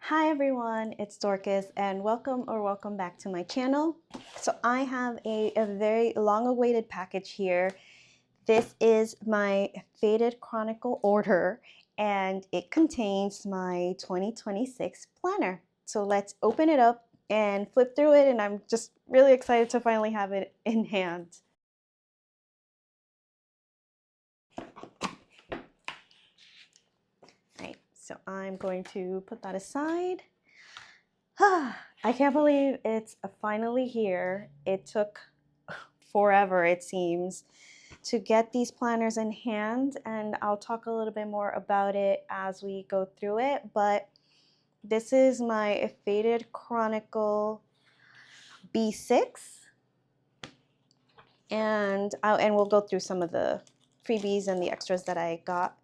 Hi everyone, it's Dorcas and welcome back to my channel. So I have a very long-awaited package here. This is my Faded Chronicle order and it contains my 2026 planner. So let's open it up and flip through it, and I'm just really excited to finally have it in hand. Right, so I'm going to put that aside. I can't believe it's finally here. It took forever, it seems, to get these planners in hand, and I'll talk a little bit more about it as we go through it. But this is my Faded Chronicle B6, and we'll go through some of the freebies and the extras that I got.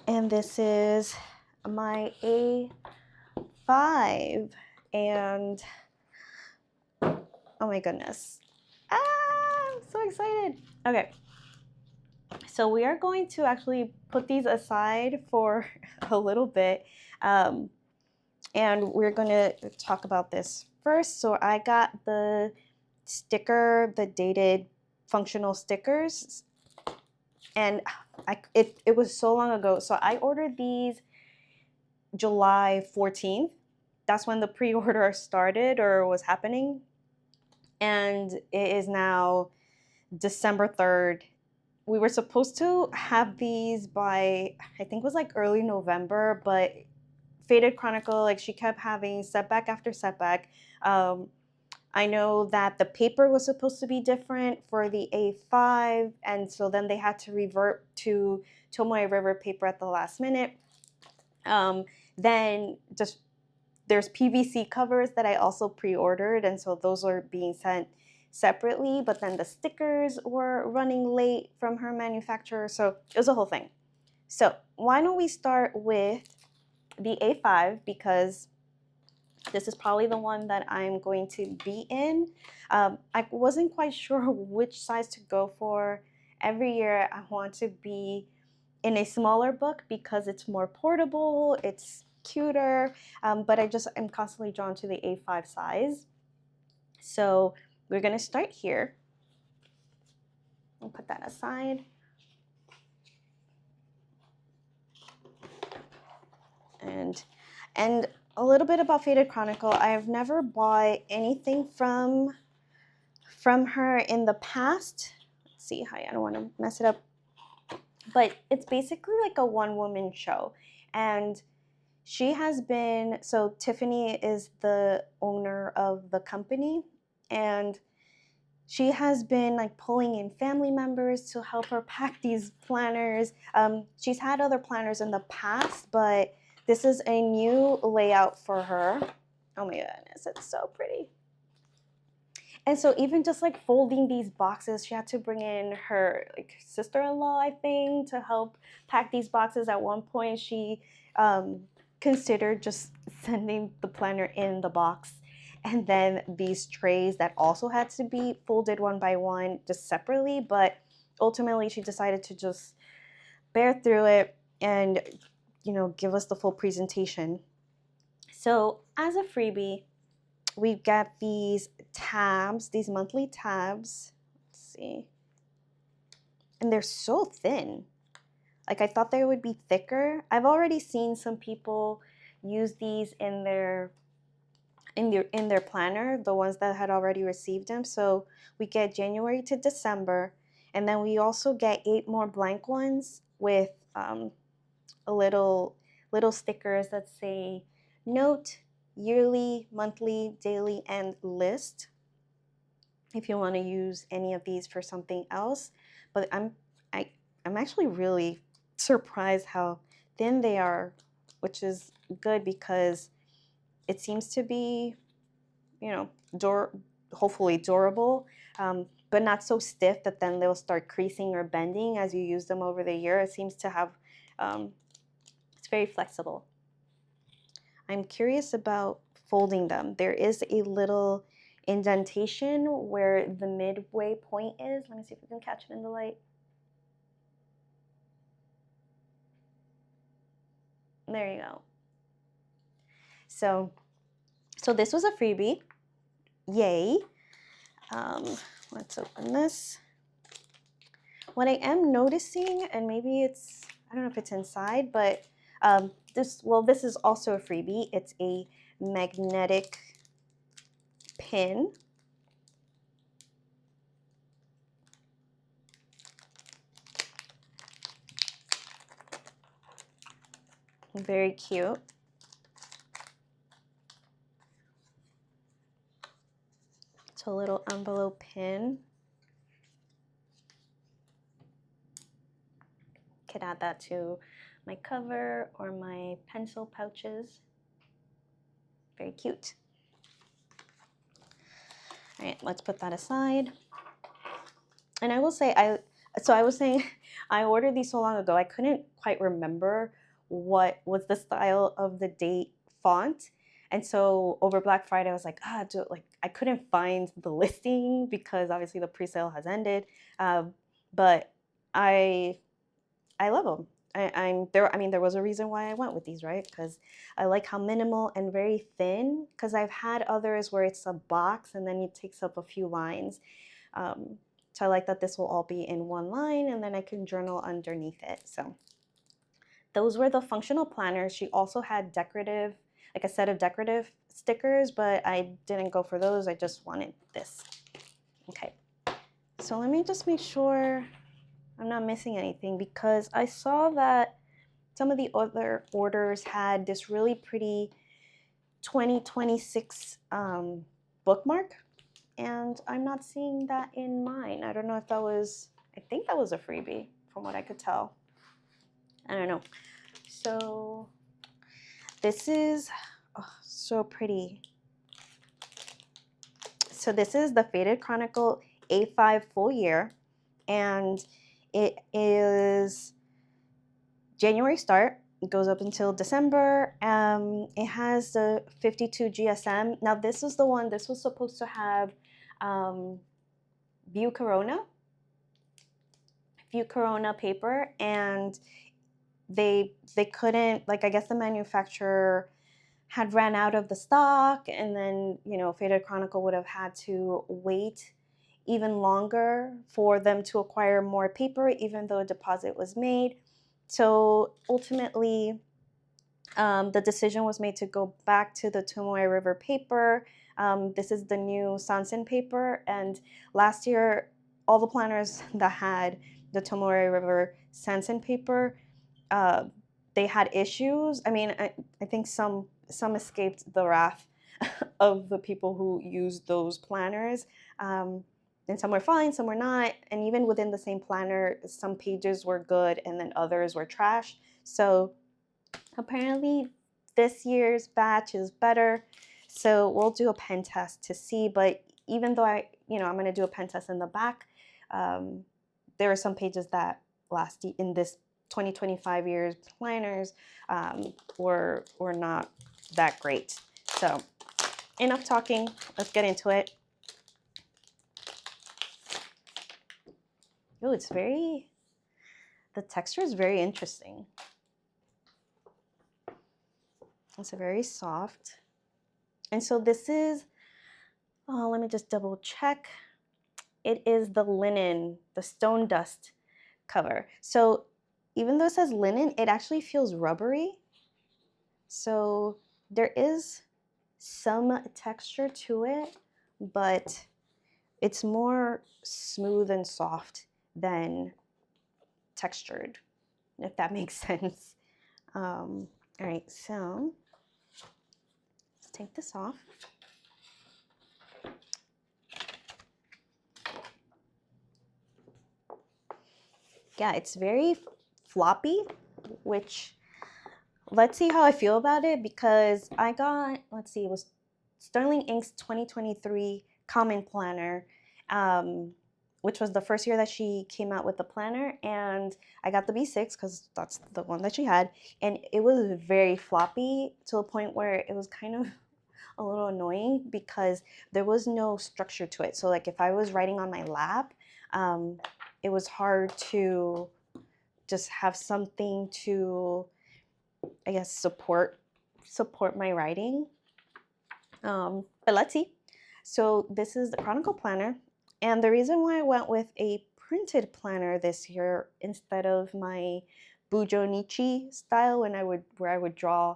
And this is my A5, and oh my goodness. I'm so excited. Okay. So we are going to actually put these aside for a little bit. And we're going to talk about this first. So I got the sticker, the dated functional stickers. And it was so long ago. So I ordered these July 14th. That's when the pre-order started or was happening. And it is now December 3rd. We were supposed to have these by, I think it was like early November, but Faded Chronicle, like, she kept having setback after setback. I know that the paper was supposed to be different for the A5, and so then they had to revert to Tomoe River Paper at the last minute. Then just there's PVC covers that I also pre-ordered, and so those are being sent separately, but then the stickers were running late from her manufacturer, so it was a whole thing. So why don't we start with the A5, because this is probably the one that I'm going to be in. I wasn't quite sure which size to go for. Every year I want to be in a smaller book because it's more portable, it's cuter, but I'm constantly drawn to the A5 size. So we're gonna start here. I'll put that aside. And a little bit about Faded Chronicle. I have never bought anything from her in the past. Let's see, I don't want to mess it up. But it's basically like a one-woman show. And she has been, so Tiffany is the owner of the company, and she has been like pulling in family members to help her pack these planners. She's had other planners in the past, but this is a new layout for her. Oh my goodness, it's so pretty. And so even just like folding these boxes, she had to bring in her like sister-in-law, I think, to help pack these boxes. At one point, she considered just sending the planner in the box, and then these trays that also had to be folded one by one just separately. But ultimately, she decided to just bear through it and, you know, give us the full presentation. So as a freebie, we've got these tabs, these monthly tabs. Let's see. And they're so thin. Like, I thought they would be thicker. I've already seen some people use these in their planner, the ones that had already received them. So we get January to December, and then we also get 8 more blank ones with a little stickers that say note, yearly, monthly, daily, and list, if you want to use any of these for something else. But I'm actually really surprised how thin they are, which is good because it seems to be, you know, hopefully durable, but not so stiff that then they'll start creasing or bending as you use them over the year. It seems to have, it's very flexible. I'm curious about folding them. There is a little indentation where the midway point is. Let me see if we can catch it in the light. There you go. So this was a freebie. Yay. Let's open this. What I am noticing, and maybe it's, I don't know if it's inside, but this is also a freebie. It's a magnetic pin. Very cute. It's a little envelope pin. Could add that to my cover or my pencil pouches. Very cute. All right, let's put that aside. And I will say, I was saying, I ordered these so long ago, I couldn't quite remember what was the style of the date font. And so over Black Friday, I was like, I couldn't find the listing because obviously the pre-sale has ended. But I love them. There was a reason why I went with these, right? Because I like how minimal and very thin, because I've had others where it's a box and then it takes up a few lines. So I like that this will all be in one line and then I can journal underneath it. So those were the functional planners. She also had decorative, like a set of decorative stickers, but I didn't go for those. I just wanted this. Okay, so let me just make sure I'm not missing anything, because I saw that some of the other orders had this really pretty 2026 bookmark, and I'm not seeing that in mine. I don't know if that was, I think that was a freebie from what I could tell. I don't know. So this is so pretty. So this is the Faded Chronicle A5 full year, and it is January start. It goes up until December. It has the 52 GSM. Now this is the one, this was supposed to have View Corona paper, and they couldn't, like, I guess the manufacturer had ran out of the stock, and then, you know, Faded Chronicle would have had to wait even longer for them to acquire more paper, even though a deposit was made. So ultimately, the decision was made to go back to the Tomoe River Paper. This is the new Sanzen paper, and last year, all the planners that had the Tomoe River Sanzen paper, they had issues. I mean, I think some escaped the wrath of the people who used those planners. And some were fine, some were not. And even within the same planner, some pages were good and then others were trash. So apparently this year's batch is better. So we'll do a pen test to see. But even though I'm going to do a pen test in the back, there are some pages that last in this 2025 year's planners were not that great. So enough talking, let's get into it. Oh, the texture is very interesting. It's very soft. And so this is, let me just double check. It is the linen, the stone dust cover. So even though it says linen, it actually feels rubbery. So there is some texture to it, but it's more smooth and soft than textured, if that makes sense. All right, so let's take this off. Yeah, it's very floppy, which, let's see how I feel about it, because I got, let's see, it was Sterling Ink's 2023 Common Planner, which was the first year that she came out with the planner, and I got the B6 because that's the one that she had, and it was very floppy to a point where it was kind of a little annoying because there was no structure to it. So like if I was writing on my lap, it was hard to just have something to, I guess, support my writing. But let's see. So this is the Chronicle planner. And the reason why I went with a printed planner this year instead of my Bujo Nichi style where I would draw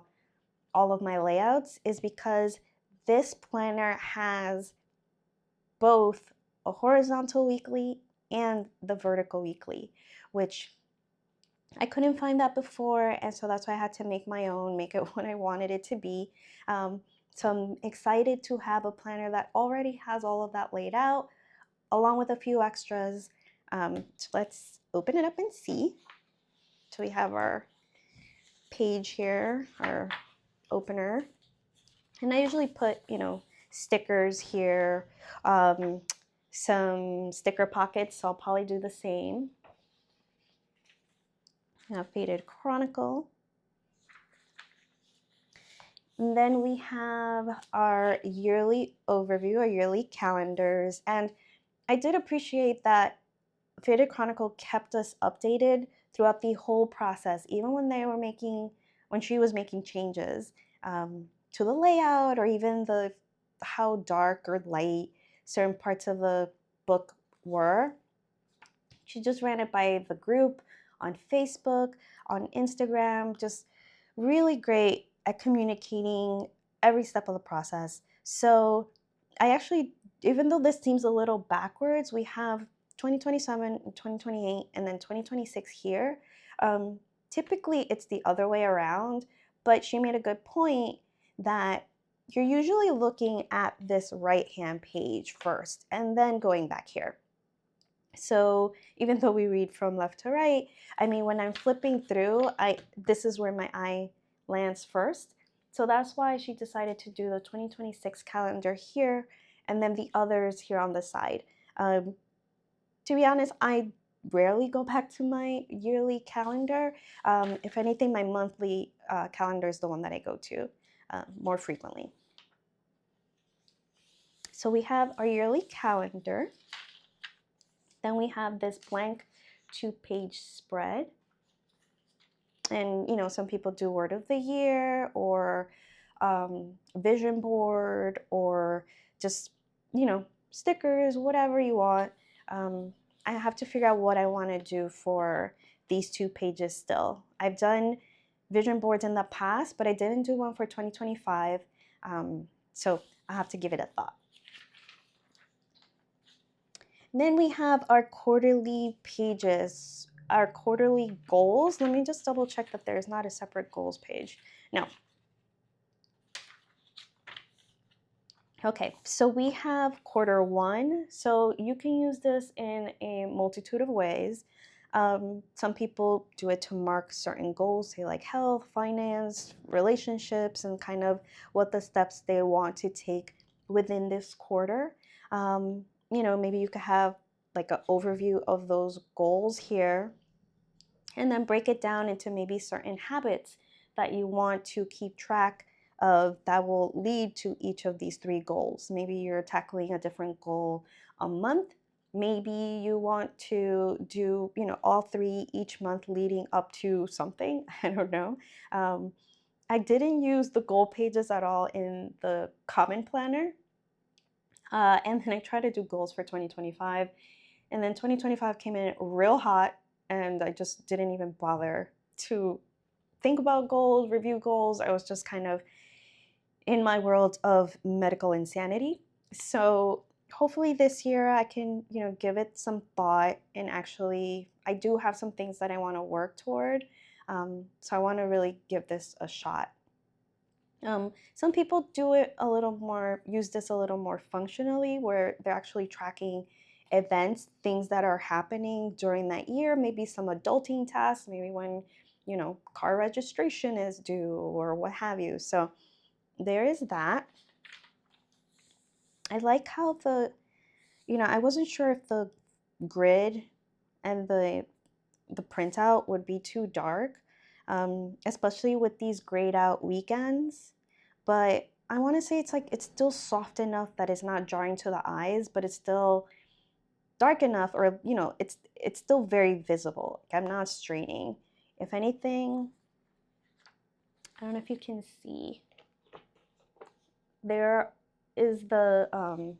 all of my layouts is because this planner has both a horizontal weekly and the vertical weekly, which I couldn't find that before, and so that's why I had to make my own, make it what I wanted it to be. So I'm excited to have a planner that already has all of that laid out, along with a few extras. So let's open it up and see. So we have our page here, our opener. And I usually put, stickers here, some sticker pockets, so I'll probably do the same. Faded Chronicle. And then we have our yearly overview, our yearly calendars. And I did appreciate that Faded Chronicle kept us updated throughout the whole process, even when she was making changes to the layout or even how dark or light certain parts of the book were. She just ran it by the group on Facebook, on Instagram, just really great at communicating every step of the process. So I actually, even though this seems a little backwards, we have 2027, 2028, and then 2026 here. Typically, it's the other way around, but she made a good point that you're usually looking at this right-hand page first and then going back here. So even though we read from left to right, I mean, when I'm flipping through, this is where my eye lands first. So that's why she decided to do the 2026 calendar here and then the others here on the side. To be honest, I rarely go back to my yearly calendar. If anything, my monthly calendar is the one that I go to more frequently. So we have our yearly calendar. Then we have this blank 2-page spread. And, some people do word of the year or vision board or just, stickers, whatever you want. I have to figure out what I want to do for these 2 pages still. I've done vision boards in the past, but I didn't do one for 2025. So I have to give it a thought. Then we have our quarterly pages, our quarterly goals. Let me just double check that there's not a separate goals page. No. Okay, so we have quarter 1. So you can use this in a multitude of ways. Some people do it to mark certain goals, say like health, finance, relationships, and kind of what the steps they want to take within this quarter. Maybe you could have like an overview of those goals here and then break it down into maybe certain habits that you want to keep track of that will lead to each of these 3 goals. Maybe you're tackling a different goal a month. Maybe you want to do, all 3 each month leading up to something. I don't know. I didn't use the goal pages at all in the common planner. And then I tried to do goals for 2025. And then 2025 came in real hot, and I just didn't even bother to think about goals, review goals. I was just kind of in my world of medical insanity. So hopefully this year I can, give it some thought, and actually I do have some things that I want to work toward. So I want to really give this a shot. Some people use this a little more functionally, where they're actually tracking events, things that are happening during that year, maybe some adulting tasks, maybe when, car registration is due or what have you. So there is that. I like how I wasn't sure if the grid and the printout would be too dark, especially with these grayed out weekends. But I want to say it's still soft enough that it's not jarring to the eyes, but it's still dark enough, or it's still very visible. Like I'm not straining. If anything, I don't know if you can see. there is the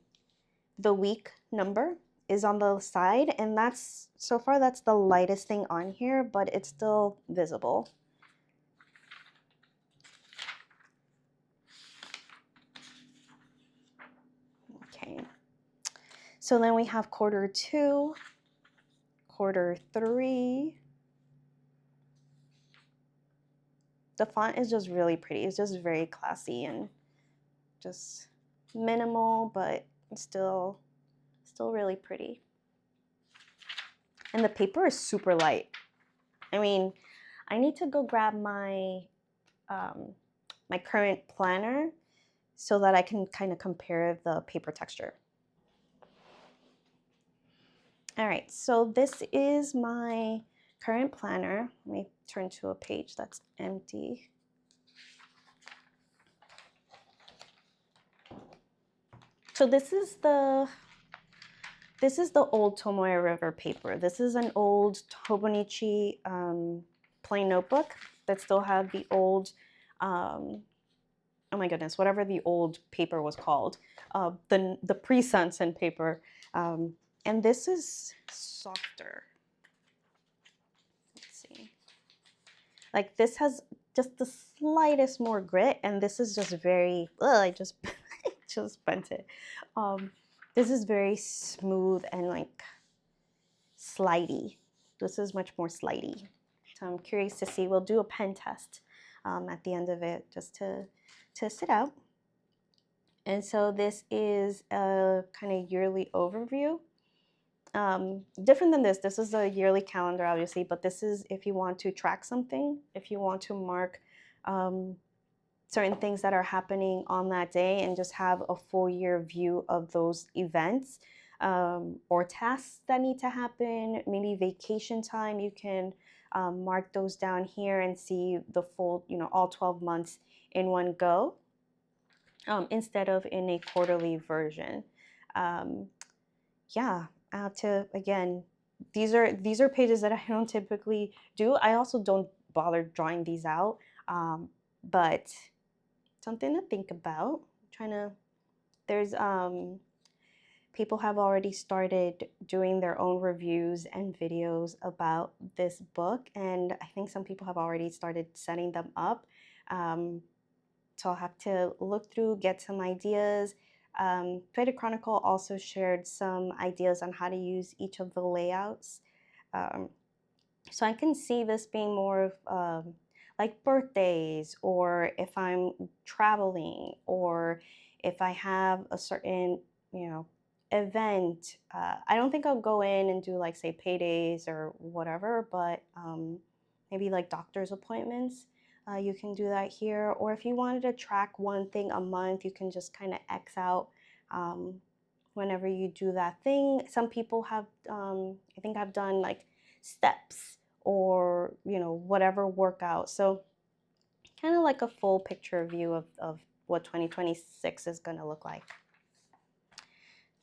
week number is on the side, and that's so far that's the lightest thing on here, but it's still visible. Okay, so then we have quarter 2, quarter 3. The font is just really pretty. It's just very classy and just minimal, but still really pretty. And the paper is super light. I mean, I need to go grab my my current planner so that I can kind of compare the paper texture. All right, so this is my current planner. Let me turn to a page that's empty. So this is the old Tomoe Air River paper. This is an old Hobonichi plain notebook that still had the old, oh my goodness, whatever the old paper was called, the pre-Sanzen paper. And this is softer. Let's see. Like this has just the slightest more grit, and this is just very, I just just bent it. This is very smooth and like slidey. This is much more slidey. So I'm curious to see. We'll do a pen test at the end of it just to test it out. And so this is a kind of yearly overview. Different than this. This is a yearly calendar, obviously, but this is if you want to track something, if you want to mark certain things that are happening on that day and just have a full year view of those events or tasks that need to happen, maybe vacation time, you can mark those down here and see the full, all 12 months in one go instead of in a quarterly version. Yeah, again, these are pages that I don't typically do. I also don't bother drawing these out, but something to think about. There's people have already started doing their own reviews and videos about this book, and I think some people have already started setting them up. So I'll have to look through, get some ideas. Faded Chronicle also shared some ideas on how to use each of the layouts. So I can see this being more of like birthdays, or if I'm traveling, or if I have a certain, event. I don't think I'll go in and do like, say, paydays or whatever, but maybe like doctor's appointments. You can do that here. Or if you wanted to track one thing a month, you can just kind of X out whenever you do that thing. Some people have, I think I've done like steps or, whatever workout. So kind of like a full picture view of what 2026 is going to look like.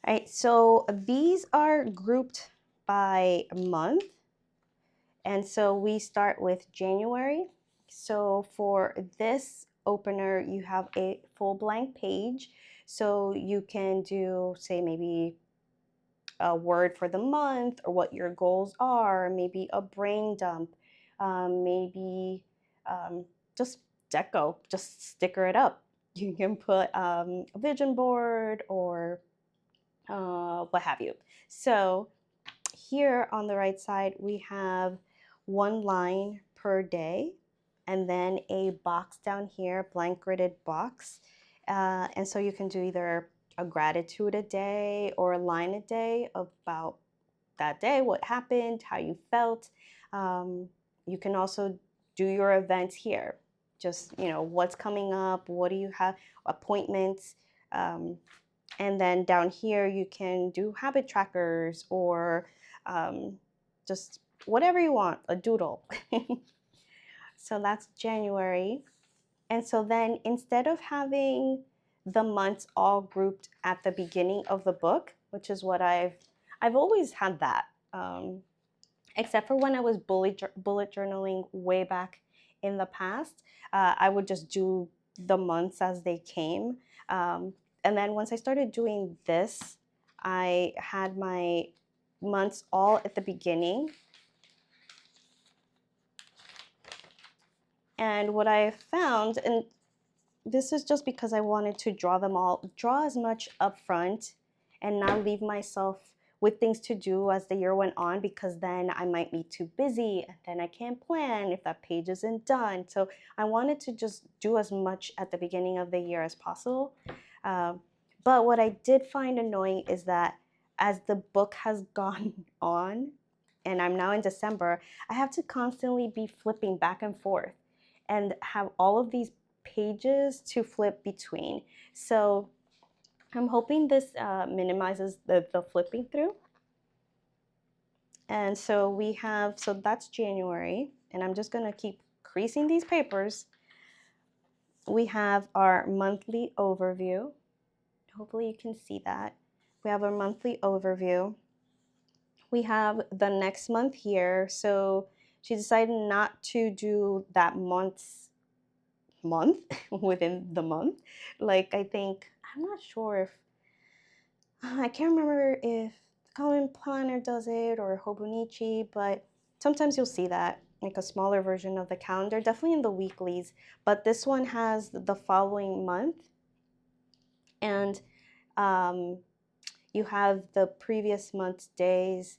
All right, so these are grouped by month. And so we start with January. So for this opener, you have a full blank page. So you can do, say, maybe a word for the month or what your goals are, maybe a brain dump, maybe just deco, just sticker it up. You can put a vision board or what have you. So here on the right side, we have one line per day, and then a box down here, blank gridded box. And so you can do either a gratitude a day or a line a day about that day, what happened, how you felt. You can also do your events here. Just, what's coming up, what do you have, appointments. And then down here, you can do habit trackers or just whatever you want, a doodle. So that's January. And so then instead of having the months all grouped at the beginning of the book, which is what I've always had that, except for when I was bullet journaling way back in the past, I would just do the months as they came. And then once I started doing this, I had my months all at the beginning. And what I found, and this is just because I wanted to draw as much up front and not leave myself with things to do as the year went on, because then I might be too busy and then I can't plan if that page isn't done. So I wanted to just do as much at the beginning of the year as possible. But what I did find annoying is that as the book has gone on, and I'm now in December, I have to constantly be flipping back and forth and have all of these pages to flip between. So I'm hoping this minimizes the flipping through. And so we have, so that's January, and I'm just gonna keep creasing these papers. We have our monthly overview. Hopefully you can see that. We have our monthly overview. We have the next month here. So she decided not to do that month within the month. Like, I think, I'm not sure if, I can't remember if the Common Planner does it or Hobonichi, but sometimes you'll see that, like a smaller version of the calendar, definitely in the weeklies. But this one has the following month, and you have the previous month's days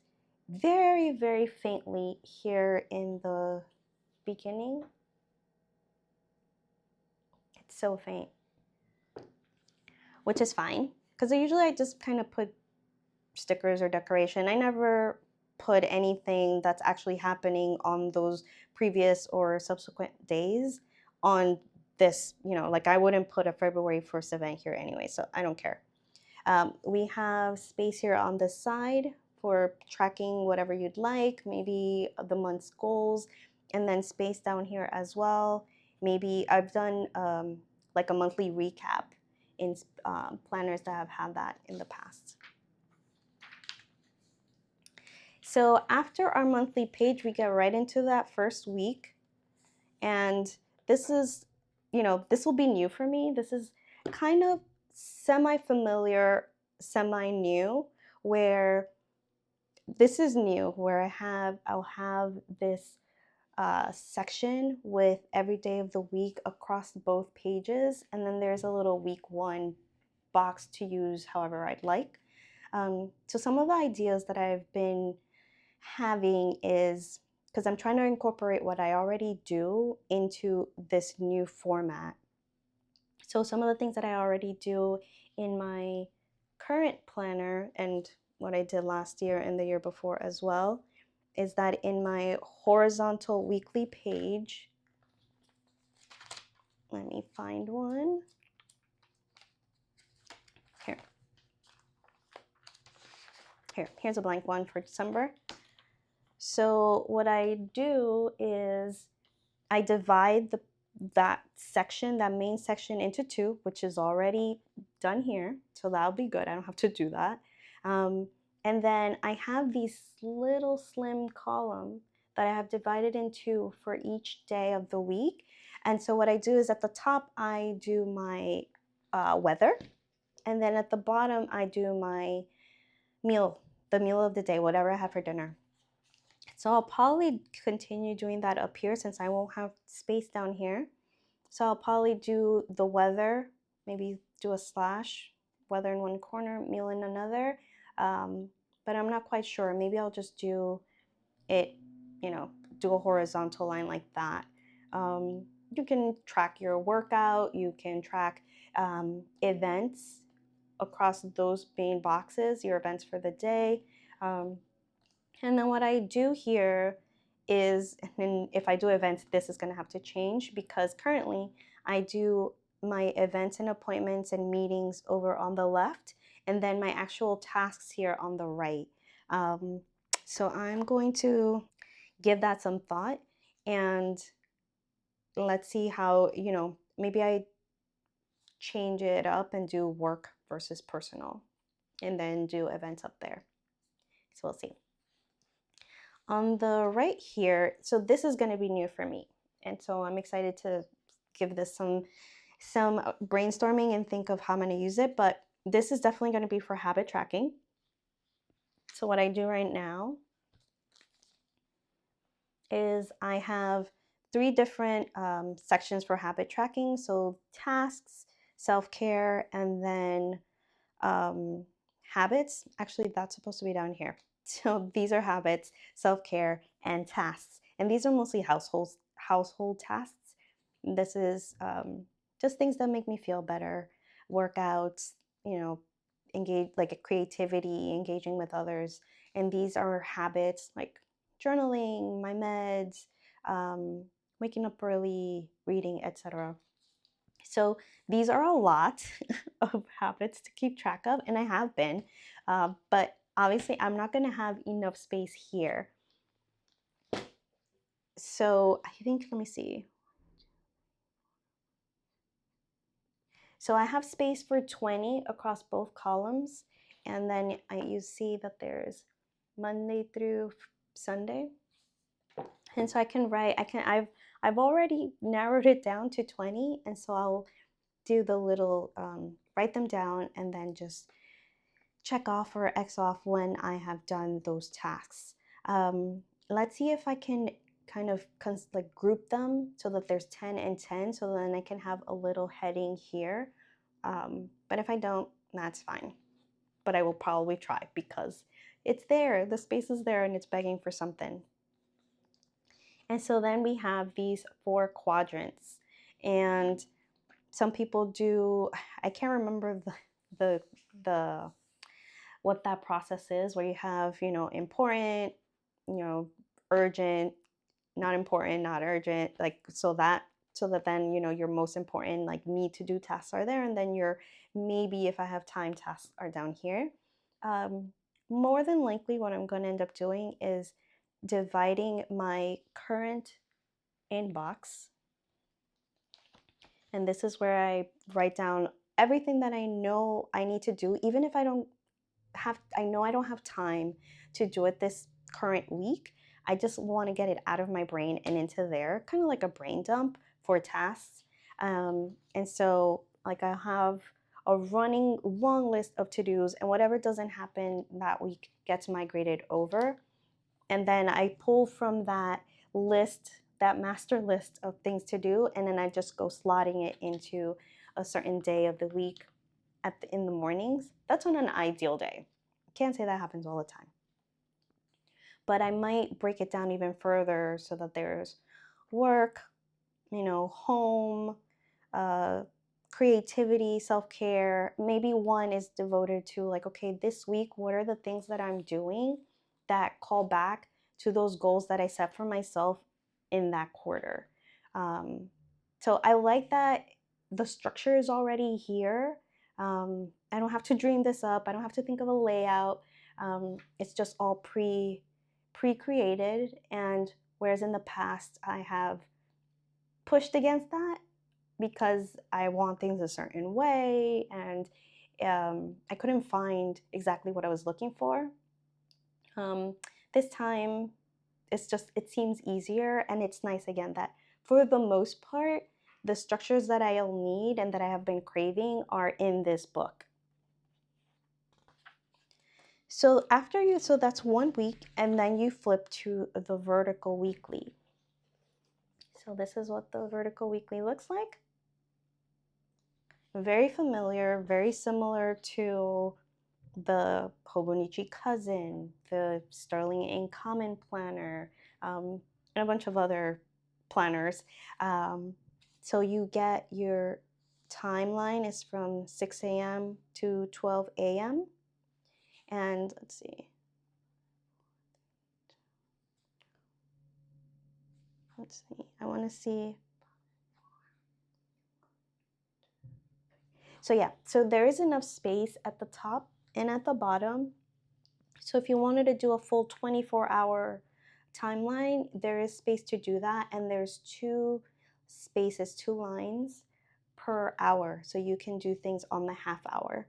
very, very faintly here in the beginning. It's so faint, which is fine, because usually I just kind of put stickers or decoration. I never put anything that's actually happening on those previous or subsequent days on this, you know, like I wouldn't put a February 1st event here anyway, so I don't care. We have space here on the side for tracking whatever you'd like, maybe the month's goals, and then space down here as well. Maybe I've done like a monthly recap in planners that have had that in the past. So after our monthly page, we get right into that first week. And this is, you know, this will be new for me. This is kind of semi-familiar, semi-new, where this is new, where I'll have this section with every day of the week across both pages. And then there's a little week 1 box to use however I'd like. So some of the ideas that I've been having is, because I'm trying to incorporate what I already do into this new format. So some of the things that I already do in my current planner, and what I did last year and the year before as well, is that in my horizontal weekly page, let me find one. Here's a blank one for December. So what I do is I divide that main section into 2, which is already done here. So that'll be good. I don't have to do that. And then I have these little slim column that I have divided into for each day of the week. And so what I do is at the top, I do my weather. And then at the bottom, I do my meal, the meal of the day, whatever I have for dinner. So I'll probably continue doing that up here since I won't have space down here. So I'll probably do the weather, maybe do a slash, weather in one corner, meal in another. But I'm not quite sure. Maybe I'll just do it, you know, do a horizontal line like that. You can track your workout, you can track events across those main boxes, your events for the day. And then what I do here is, and if I do events, this is going to have to change, because currently I do my events and appointments and meetings over on the left, and then my actual tasks here on the right. So I'm going to give that some thought, and let's see how, you know, maybe I change it up and do work versus personal, and then do events up there. So we'll see. On the right here, so this is going to be new for me, and so I'm excited to give this some some brainstorming and think of how I'm going to use it, but this is definitely going to be for habit tracking. So what I do right now is I have 3 different sections for habit tracking. So tasks, self-care, and then habits. Actually, that's supposed to be down here. So these are habits, self-care, and tasks. And these are mostly household tasks. This is just things that make me feel better, workouts, you know, engage like a creativity, engaging with others. And these are habits like journaling, my meds, um, waking up early, reading, etc. So these are a lot of habits to keep track of, and I have been, but obviously I'm not going to have enough space here. So I think, let me see. So I have space for 20 across both columns, and then you see that there's Monday through Sunday. And so I can write, I've already narrowed it down to 20, and so I'll do the little, write them down and then just check off or X off when I have done those tasks. Let's see if I can kind of like group them so that there's 10 and 10, so then I can have a little heading here. But if I don't, that's fine. But I will probably try because it's there, the space is there and it's begging for something. And so then we have these 4 quadrants, and some people do, I can't remember the what that process is, where you have, you know, important, you know, urgent, not important, not urgent, like so that then, you know, your most important like need to do tasks are there, and then your maybe if I have time tasks are down here. More than likely what I'm going to end up doing is dividing my current inbox, and this is where I write down everything that I know I need to do, even if I know I don't have time to do it this current week. I just want to get it out of my brain and into there, kind of like a brain dump for tasks. And so like I have a running long list of to-dos, and whatever doesn't happen that week gets migrated over. And then I pull from that list, that master list of things to do, and then I just go slotting it into a certain day of the week in the mornings. That's on an ideal day. Can't say that happens all the time. But I might break it down even further so that there's work, you know, home, creativity, self-care. Maybe one is devoted to like, okay, this week, what are the things that I'm doing that call back to those goals that I set for myself in that quarter? So I like that the structure is already here. I don't have to dream this up. I don't have to think of a layout. It's just all pre-created. And whereas in the past, I have pushed against that because I want things a certain way, and I couldn't find exactly what I was looking for. This time, it seems easier, and it's nice again that for the most part, the structures that I'll need and that I have been craving are in this book. So so that's 1 week, and then you flip to the vertical weekly. So this is what the vertical weekly looks like. Very familiar, very similar to the Hobonichi Cousin, the Sterling Ink Common Planner, and a bunch of other planners. So you get your timeline is from 6 a.m. to 12 a.m. And let's see. I want to see. So yeah, so there is enough space at the top and at the bottom. So if you wanted to do a full 24-hour timeline, there is space to do that. And there's 2 spaces, 2 lines per hour. So you can do things on the half hour.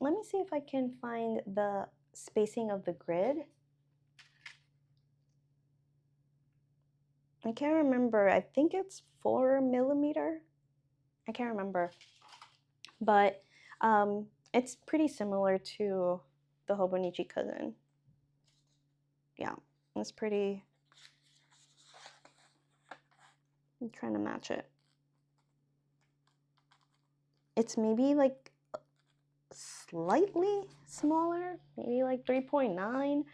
Let me see if I can find the spacing of the grid. I can't remember. I think it's 4 millimeter. I can't remember. But it's pretty similar to the Hobonichi Cousin. Yeah, it's pretty. I'm trying to match it. It's maybe like slightly smaller, maybe like 3.9.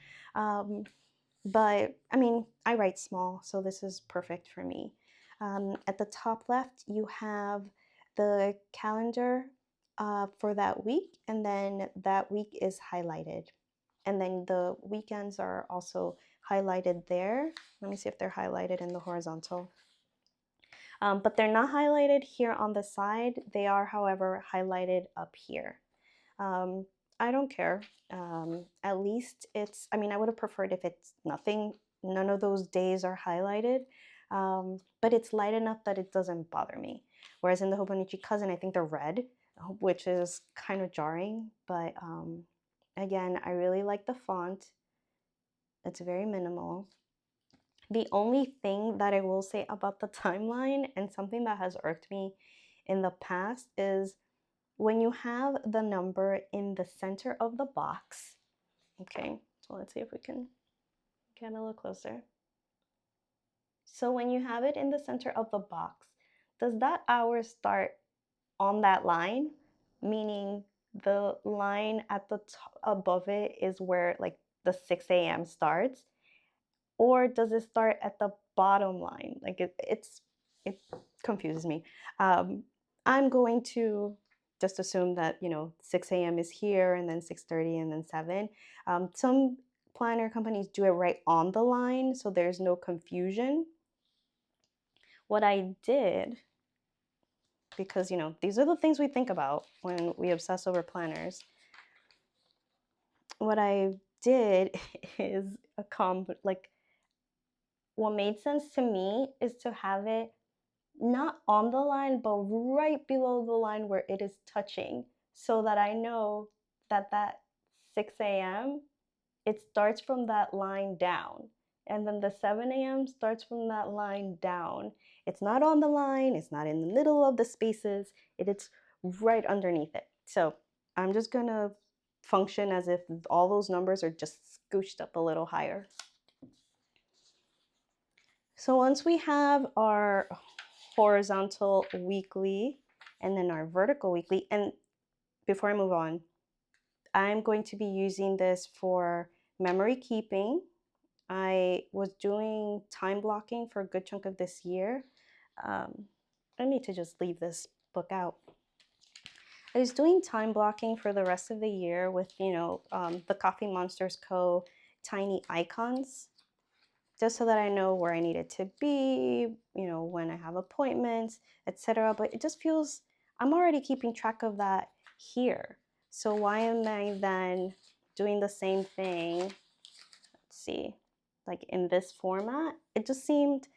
But I mean, I write small, so this is perfect for me. At the top left, you have the calendar for that week, and then that week is highlighted. And then the weekends are also highlighted there. Let me see if they're highlighted in the horizontal. But they're not highlighted here on the side. They are, however, highlighted up here. I don't care. At least it's, I mean, I would have preferred if it's nothing, none of those days are highlighted, but it's light enough that it doesn't bother me. Whereas in the Hobonichi Cousin, I think they're red, which is kind of jarring, but again, I really like the font. It's very minimal. The only thing that I will say about the timeline, and something that has irked me in the past, is when you have the number in the center of the box. Okay, so let's see if we can get a little closer. So when you have it in the center of the box, does that hour start on that line? Meaning the line at the top above it is where like the 6 a.m. starts? Or does it start at the bottom line? Like it confuses me. I'm going to just assume that 6 a.m. is here, and then 6:30, and then 7. Some planner companies do it right on the line, so there's no confusion. What I did, because these are the things we think about when we obsess over planners. What I did is like, what made sense to me is to have it not on the line, but right below the line where it is touching, so that I know that 6 a.m., it starts from that line down. And then the 7 a.m. starts from that line down. It's not on the line, it's not in the middle of the spaces, it's right underneath it. So I'm just gonna function as if all those numbers are just scooched up a little higher. So once we have our horizontal weekly and then our vertical weekly, and before I move on, I'm going to be using this for memory keeping. I was doing time blocking for a good chunk of this year. I need to just leave this book out. I was doing time blocking for the rest of the year with, the Coffee Monsters Co. tiny icons, just so that I know where I need it to be, when I have appointments, etc. But it just feels, I'm already keeping track of that here. So why am I then doing the same thing? Let's see, like in this format? It just seemed,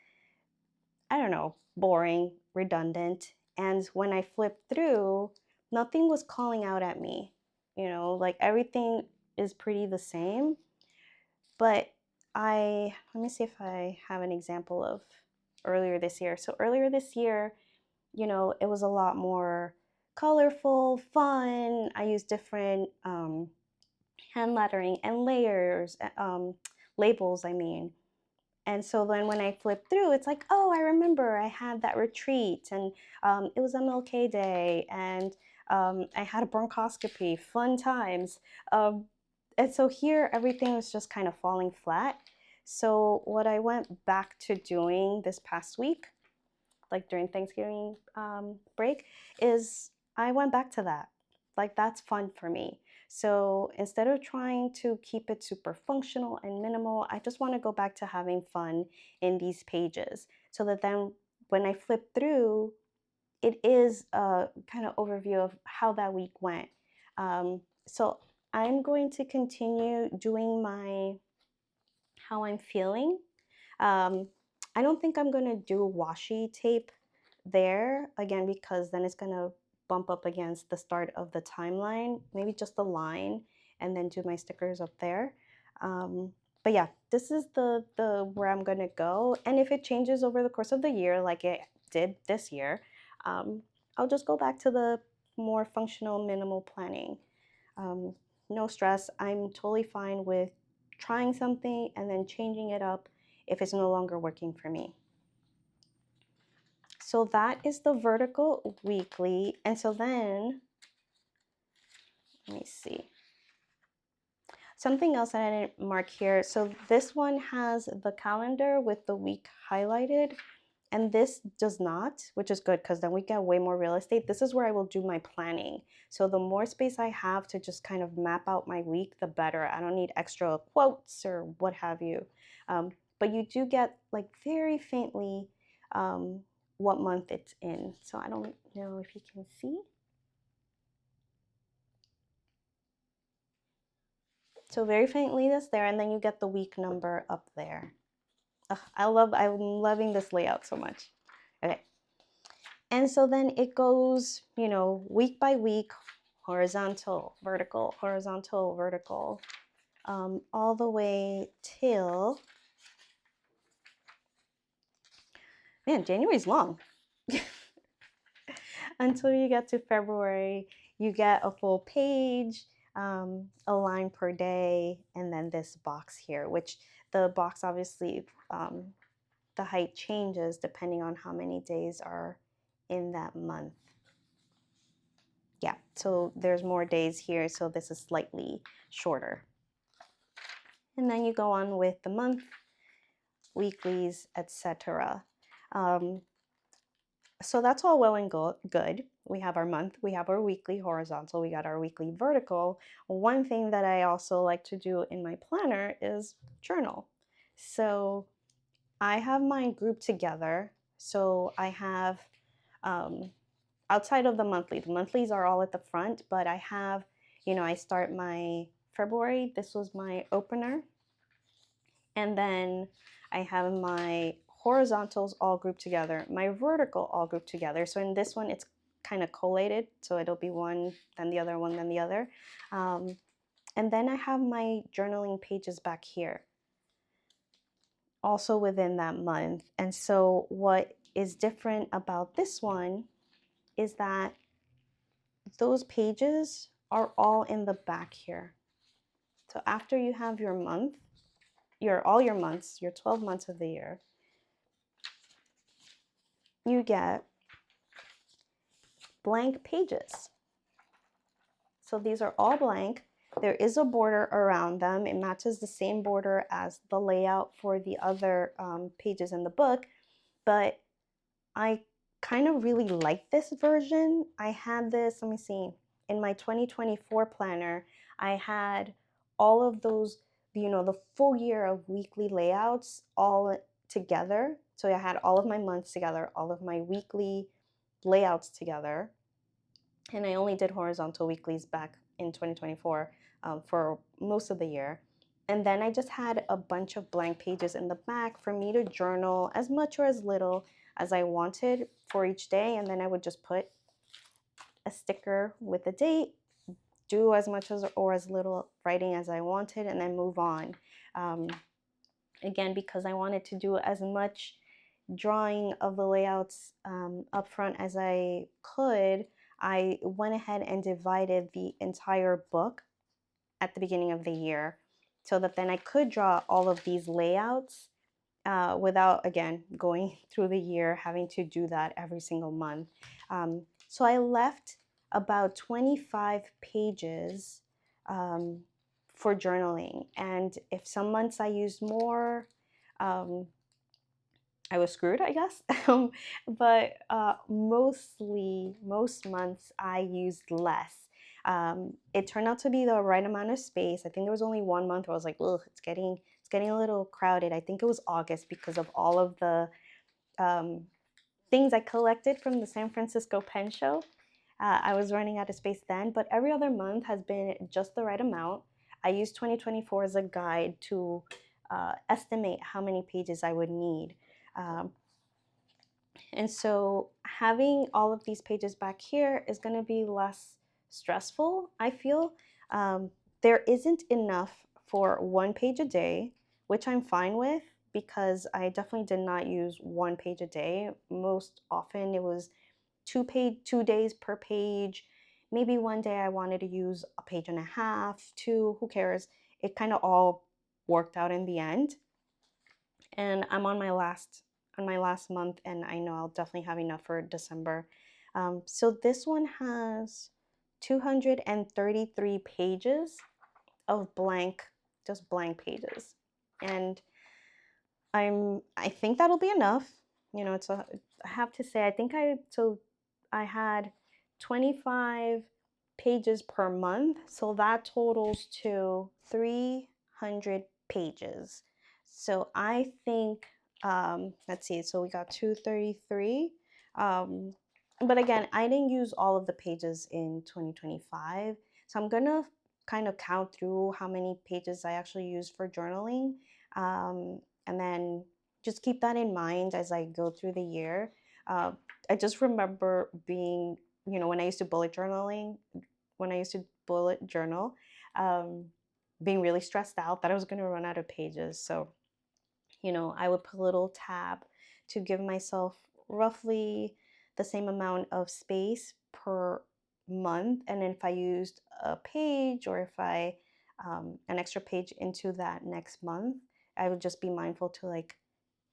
I don't know, boring, redundant. And when I flipped through, nothing was calling out at me. Like everything is pretty the same. But let me see if I have an example of earlier this year. So earlier this year, it was a lot more colorful, fun. I used different hand lettering and layers, labels, I mean. And so then when I flip through, it's like, oh, I remember I had that retreat, and it was MLK Day, and I had a bronchoscopy, fun times. And so here, everything was just kind of falling flat. So what I went back to doing this past week, like during Thanksgiving break, is I went back to that. Like, that's fun for me. So instead of trying to keep it super functional and minimal, I just want to go back to having fun in these pages, so that then when I flip through, it is a kind of overview of how that week went. So I'm going to continue doing my how I'm feeling. I don't think I'm going to do washi tape there again, because then it's going to bump up against the start of the timeline. Maybe just the line, and then do my stickers up there. But yeah, this is the where I'm going to go. And if it changes over the course of the year, like it did this year, I'll just go back to the more functional minimal planning. No stress. I'm totally fine with trying something and then changing it up if it's no longer working for me. So that is the vertical weekly. And so then, let me see. Something else that I didn't mark here. So this one has the calendar with the week highlighted, and this does not, which is good because then we get way more real estate. This is where I will do my planning. So the more space I have to just kind of map out my week, the better. I don't need extra quotes or what have you. But you do get like very faintly what month it's in. So I don't know if you can see. So very faintly that's there, and then you get the week number up there. Ugh, I'm loving this layout so much. Okay. And so then it goes, you know, week by week, horizontal, vertical, horizontal, vertical, all the way till, man, January's long. Until you get to February, you get a full page, a line per day, and then this box here, which the box obviously, the height changes depending on how many days are in that month. Yeah, so there's more days here, so this is slightly shorter. And then you go on with the month, weeklies, etc. So that's all well and good. We have our month, we have our weekly horizontal, we got our weekly vertical. One thing that I also like to do in my planner is journal. So I have mine grouped together. So I have, outside of the monthlies are all at the front, but I have, you know, I start my February, this was my opener. And then I have my horizontals all grouped together, my vertical all grouped together. So in this one, it's kind of collated. So it'll be one, then the other, one, then the other. And then I have my journaling pages back here, also within that month. And so what is different about this one is that those pages are all in the back here. So after you have your month, all your months, your 12 months of the year, you get blank pages. So these are all blank. There is a border around them. It matches the same border as the layout for the other pages in the book, but I kind of really like this version. I had this, let me see, in my 2024 planner, I had all of those, you know, the full year of weekly layouts all together. So I had all of my months together, all of my weekly layouts together. And I only did horizontal weeklies back in 2024 for most of the year. And then I just had a bunch of blank pages in the back for me to journal as much or as little as I wanted for each day. And then I would just put a sticker with the date, do as much as or as little writing as I wanted, and then move on. Again, because I wanted to do as much drawing of the layouts up front as I could, I went ahead and divided the entire book at the beginning of the year so that then I could draw all of these layouts without, again, going through the year, having to do that every single month. So I left about 25 pages for journaling. And if some months I used more, I was screwed, I guess. But most months I used less. It turned out to be the right amount of space. I think there was only one month where I was like, ugh, it's getting a little crowded. I think it was August because of all of the things I collected from the San Francisco Pen Show. I was running out of space then, but every other month has been just the right amount. I used 2024 as a guide to estimate how many pages I would need. And so having all of these pages back here is going to be less stressful, I feel. There isn't enough for 1 page a day, which I'm fine with because I definitely did not use 1 page a day. Most often it was 2 days per page. Maybe one day I wanted to use a page and a half, two, who cares? It kind of all worked out in the end. And I'm on my last month, and I know I'll definitely have enough for December. So this one has 233 pages of just blank pages, and I think that'll be enough. You know, I have to say, I had 25 pages per month, so that totals to 300 pages. So I think, let's see, so we got 233. But again, I didn't use all of the pages in 2025. So I'm gonna kind of count through how many pages I actually use for journaling. And then just keep that in mind as I go through the year. I just remember being, you know, when I used to bullet journal, being really stressed out that I was going to run out of pages. So, you know, I would put a little tab to give myself roughly the same amount of space per month. And then if I used a page, or if I an extra page into that next month, I would just be mindful to like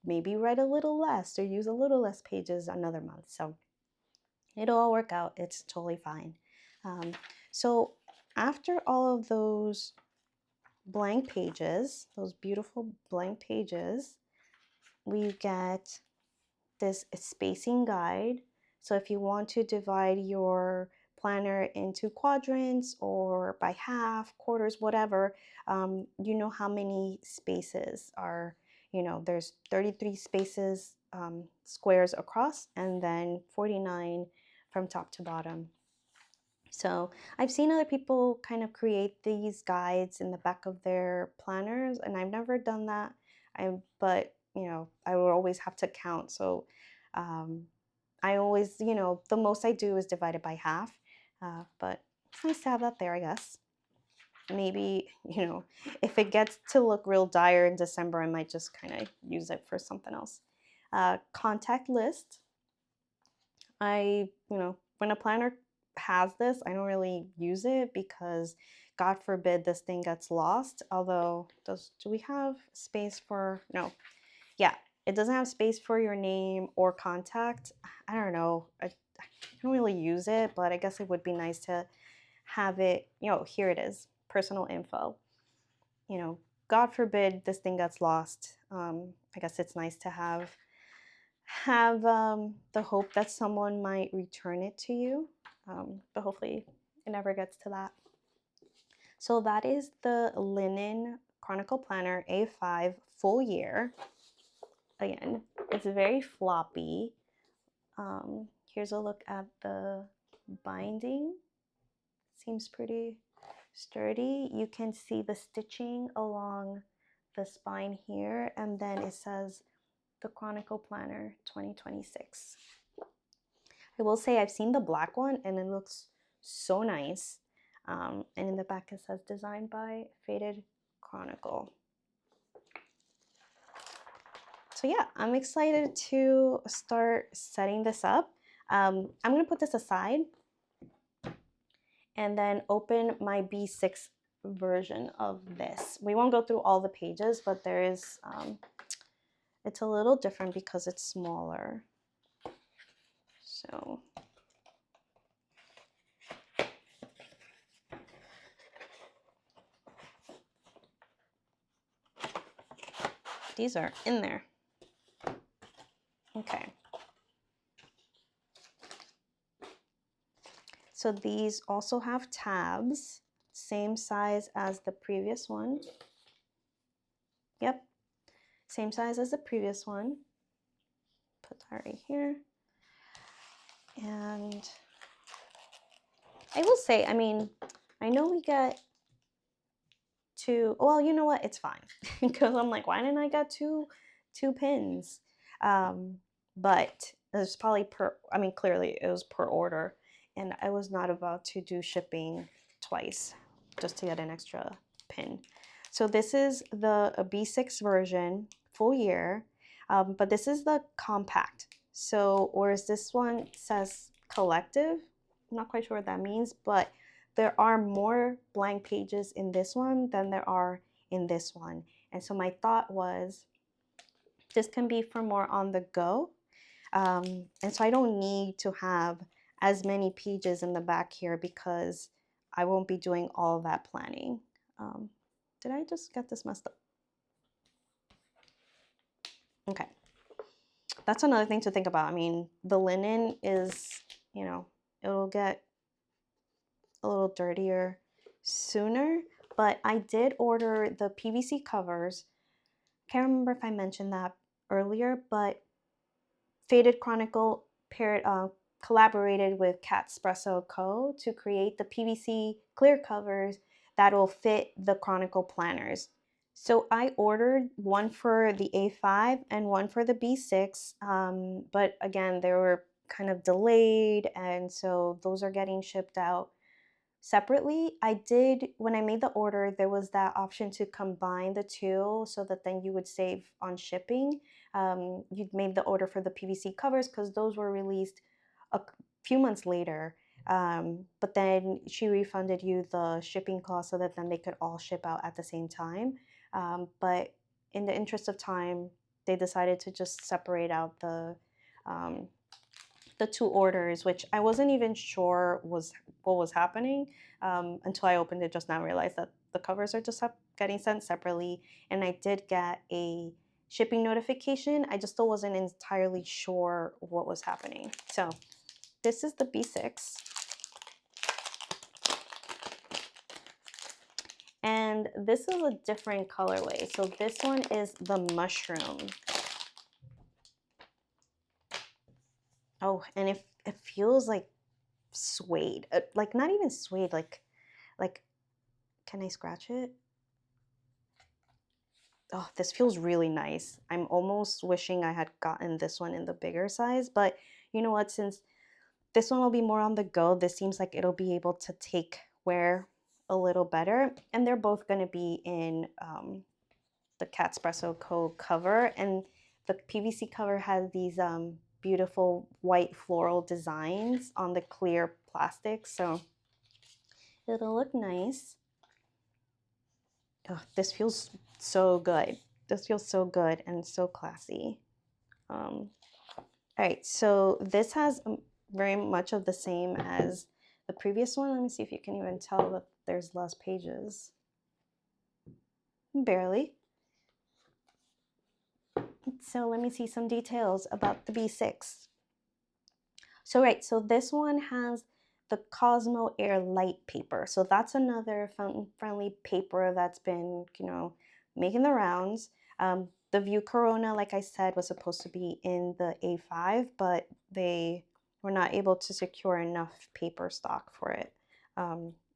maybe write a little less or use a little less pages another month. So it'll all work out. It's totally fine. So after all of those blank pages, those beautiful blank pages, we get this spacing guide. So if you want to divide your planner into quadrants or by half, quarters, whatever, you know how many spaces are, you know, there's 33 spaces, squares across, and then 49 from top to bottom. So I've seen other people kind of create these guides in the back of their planners, and I've never done that. But you know, I would always have to count. So I always, you know, the most I do is divide it by half. But it's nice to have that there, I guess. Maybe, you know, if it gets to look real dire in December, I might just kind of use it for something else. Contact list. You know, when a planner has this, I don't really use it because God forbid this thing gets lost. Although, do we have space for, no. Yeah, it doesn't have space for your name or contact. I don't know. I don't really use it, but I guess it would be nice to have it, you know, here it is, personal info. You know, God forbid this thing gets lost. I guess it's nice to have the hope that someone might return it to you, but hopefully it never gets to that. So that is the Linen Chronicle Planner A5 full year. Again, it's very floppy. Here's a look at the binding. Seems pretty sturdy. You can see the stitching along the spine here, and then it says the Chronicle Planner 2026. I will say I've seen the black one and it looks so nice. And in the back it says designed by Faded Chronicle. So yeah, I'm excited to start setting this up. I'm going to put this aside and then open my B6 version of this. We won't go through all the pages, but there is, it's a little different because it's smaller. So these are in there. Okay. So these also have tabs, same size as the previous one. Yep, same size as the previous one. Put that right here. And I will say, I mean, I know we get two, well, you know what, it's fine. Because I'm like, why didn't I get two pins? But it's probably clearly it was per order. And I was not about to do shipping twice just to get an extra pin. So this is the B6 version, full year, but this is the compact. So, whereas this one says collective. I'm not quite sure what that means, but there are more blank pages in this one than there are in this one. And so my thought was this can be for more on the go. And so I don't need to have as many pages in the back here because I won't be doing all that planning. Did I just get this messed up? Okay. That's another thing to think about. I mean, the linen is, you know, it'll get a little dirtier sooner, but I did order the PVC covers. Can't remember if I mentioned that earlier, but Faded Chronicle collaborated with Catspresso Co. to create the PVC clear covers that will fit the Chronicle planners. So I ordered one for the A5 and one for the B6, but again, they were kind of delayed, and so those are getting shipped out separately. When I made the order, there was that option to combine the two so that then you would save on shipping. You'd made the order for the PVC covers because those were released a few months later. But then she refunded you the shipping cost so that then they could all ship out at the same time. But in the interest of time, they decided to just separate out the two orders, which I wasn't even sure was what was happening until I opened it just now and realized that the covers are just getting sent separately. And I did get a shipping notification. I just still wasn't entirely sure what was happening. So this is the B6. And this is a different colorway. So this one is the mushroom. Oh, and it feels like suede, like not even suede, like, can I scratch it? Oh, this feels really nice. I'm almost wishing I had gotten this one in the bigger size, but you know what, since this one will be more on the go, this seems like it'll be able to take wear a little better. And they're both going to be in the Catspresso Co. cover, and the PVC cover has these beautiful white floral designs on the clear plastic, so it'll look nice. Oh, this feels so good. This feels so good and so classy. All right, so this has very much of the same as the previous one. Let me see if you can even tell that there's less pages. Barely. So let me see some details about the B6. So this one has the Cosmo Air Light paper. So that's another fountain-friendly paper that's been, making the rounds. The View Corona, like I said, was supposed to be in the A5, but they were not able to secure enough paper stock for it.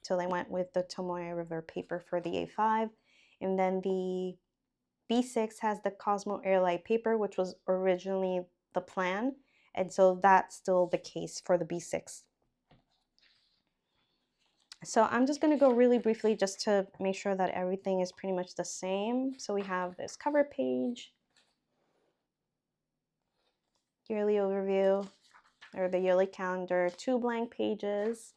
So they went with the Tomoe River Paper for the A5. And then the B6 has the Cosmo Air Light paper, which was originally the plan. And so that's still the case for the B6. So I'm just going to go really briefly just to make sure that everything is pretty much the same. So we have this cover page, yearly overview, or the yearly calendar, 2 blank pages,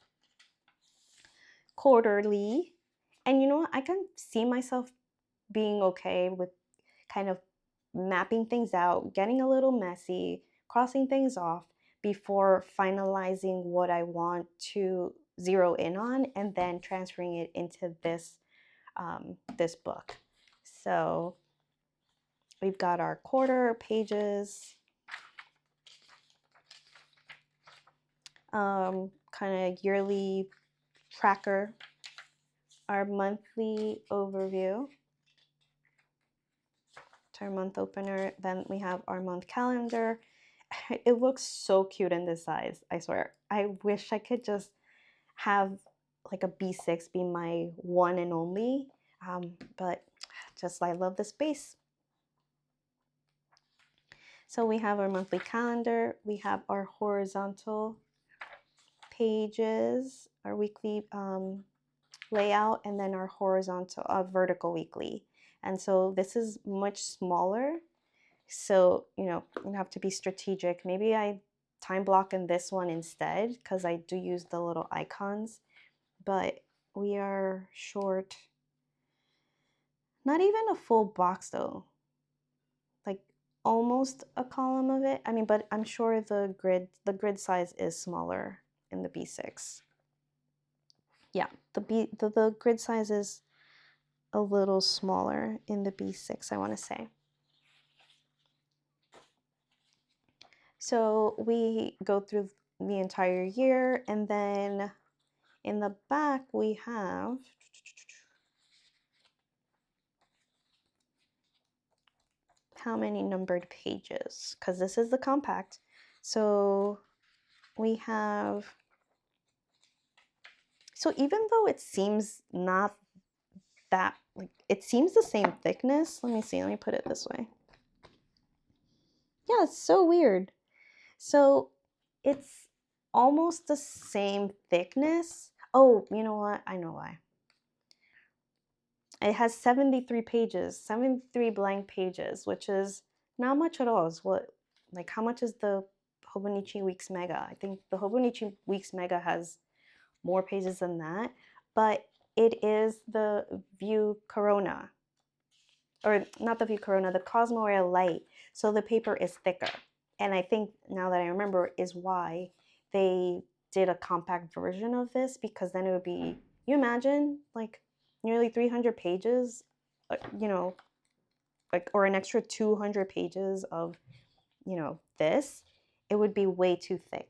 quarterly. And you know what? I can see myself being okay with kind of mapping things out, getting a little messy, crossing things off before finalizing what I want to zero in on and then transferring it into this this book. So we've got our quarter pages, kind of yearly tracker, our monthly overview, our month opener, then we have our month calendar. It looks so cute in this size, I swear. I wish I could just have like a B6 be my one and only, but just I love the space. So we have our monthly calendar, we have our horizontal pages, our weekly layout, and then our horizontal vertical weekly. And so this is much smaller, so you have to be strategic. Maybe I time block in this one instead because I do use the little icons, but we are short not even a full box though, like almost a column of it. I mean, but I'm sure the grid size is smaller in the B6. Yeah, the grid size is a little smaller in the B6, I want to say. So we go through the entire year, and then in the back we have how many numbered pages, because this is the compact. So we have, so even though it seems not that, like, it seems the same thickness. Let me see, let me put it this way. Yeah, it's so weird. So it's almost the same thickness. Oh, you know what? I know why. It has 73 pages, 73 blank pages, which is not much at all. Is what, like, how much is the Hobonichi Weeks Mega? I think the Hobonichi Weeks Mega has more pages than that, but it is the View Corona, or not the View Corona, the Cosmo Air Light. So the paper is thicker. And I think now that I remember is why they did a compact version of this, because then it would be, you imagine like nearly 300 pages, you know, like, or an extra 200 pages of, you know, this, it would be way too thick.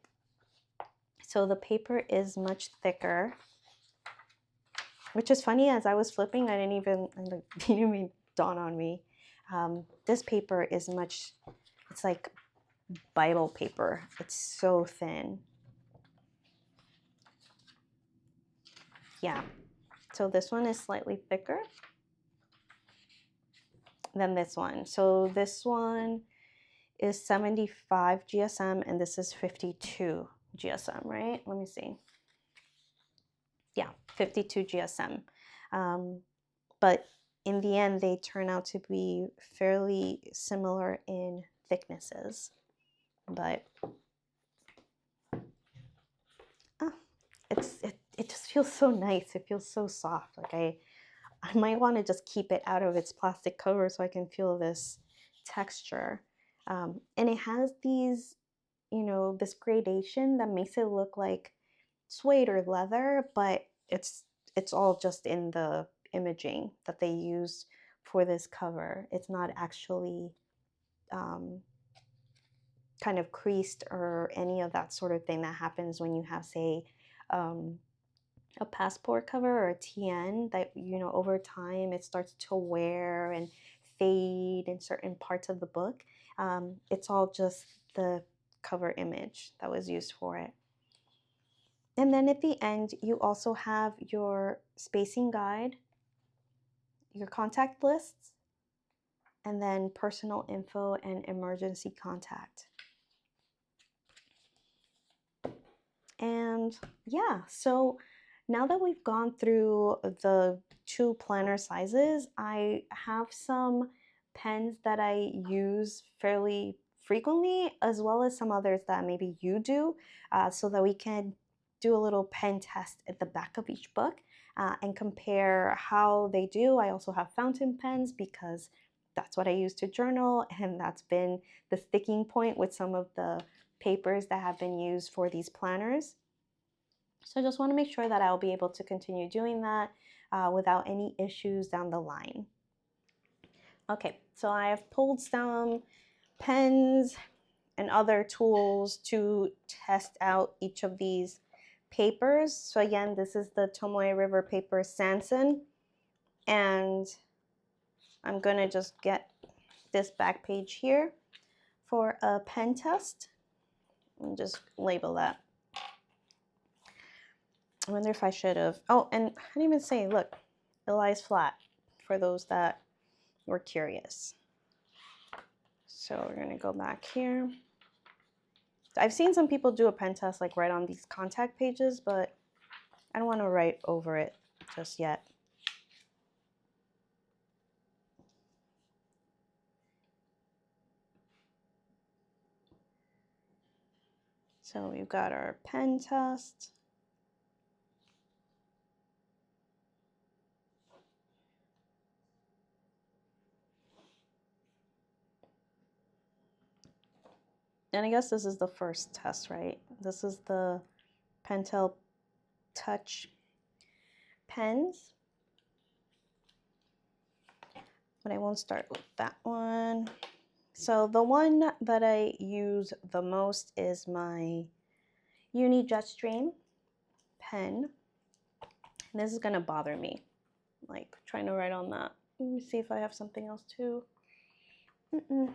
So the paper is much thicker, which is funny. As I was flipping, I didn't even dawn on me. This paper is much, it's like Bible paper. It's so thin. Yeah. So this one is slightly thicker than this one. So this one is 75 GSM and this is 52 GSM, right? Let me see. Yeah, 52 GSM. But in the end, they turn out to be fairly similar in thicknesses. But it just feels so nice. It feels so soft. Like I might want to just keep it out of its plastic cover so I can feel this texture. And it has these, you know, this gradation that makes it look like suede or leather, but it's all just in the imaging that they used for this cover. It's not actually kind of creased or any of that sort of thing that happens when you have, say, a passport cover or a TN that, you know, over time it starts to wear and fade in certain parts of the book. It's all just the cover image that was used for it. And then at the end, you also have your spacing guide, your contact lists, and then personal info and emergency contact. And yeah, so now that we've gone through the two planner sizes, I have some pens that I use fairly frequently, as well as some others that maybe you do, so that we can do a little pen test at the back of each book and compare how they do. I also have fountain pens because that's what I use to journal, and that's been the sticking point with some of the papers that have been used for these planners. So I just want to make sure that I'll be able to continue doing that without any issues down the line. Okay, so I have pulled some pens and other tools to test out each of these papers. So again, this is the Tomoe River Paper Sanzen, and I'm gonna just get this back page here for a pen test and just label that. I wonder if I should have, oh, and I didn't even say, look, it lies flat for those that were curious. So we're gonna go back here. I've seen some people do a pen test like right on these contact pages, but I don't want to write over it just yet. So we've got our pen test. And I guess this is the first test, right? This is the Pentel Touch pens. But I won't start with that one. So the one that I use the most is my Uni Jetstream pen. And this is gonna bother me, like trying to write on that. Let me see if I have something else too. Can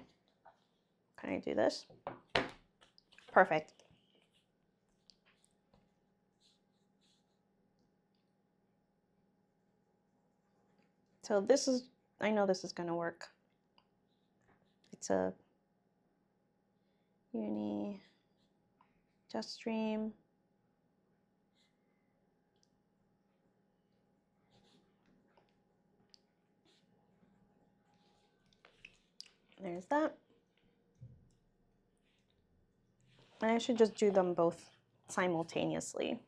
I do this? Perfect. So this is, I know this is gonna work. It's a Uni Jetstream. There's that. And I should just do them both simultaneously.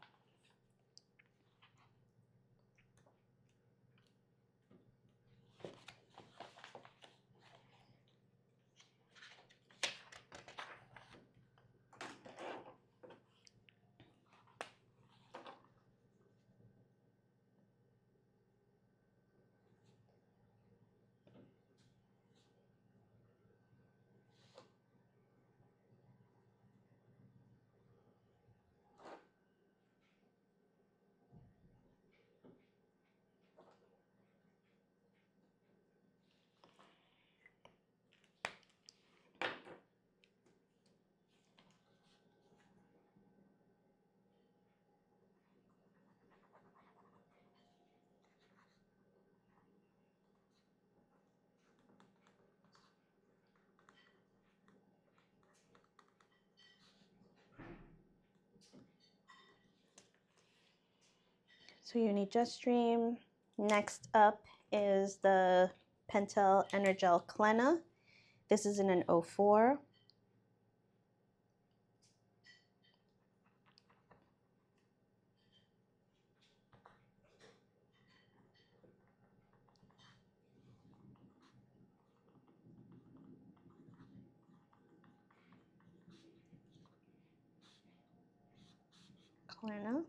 So Uni Jetstream. Next up is the Pentel Energel Clena. This is in an 04. Clena.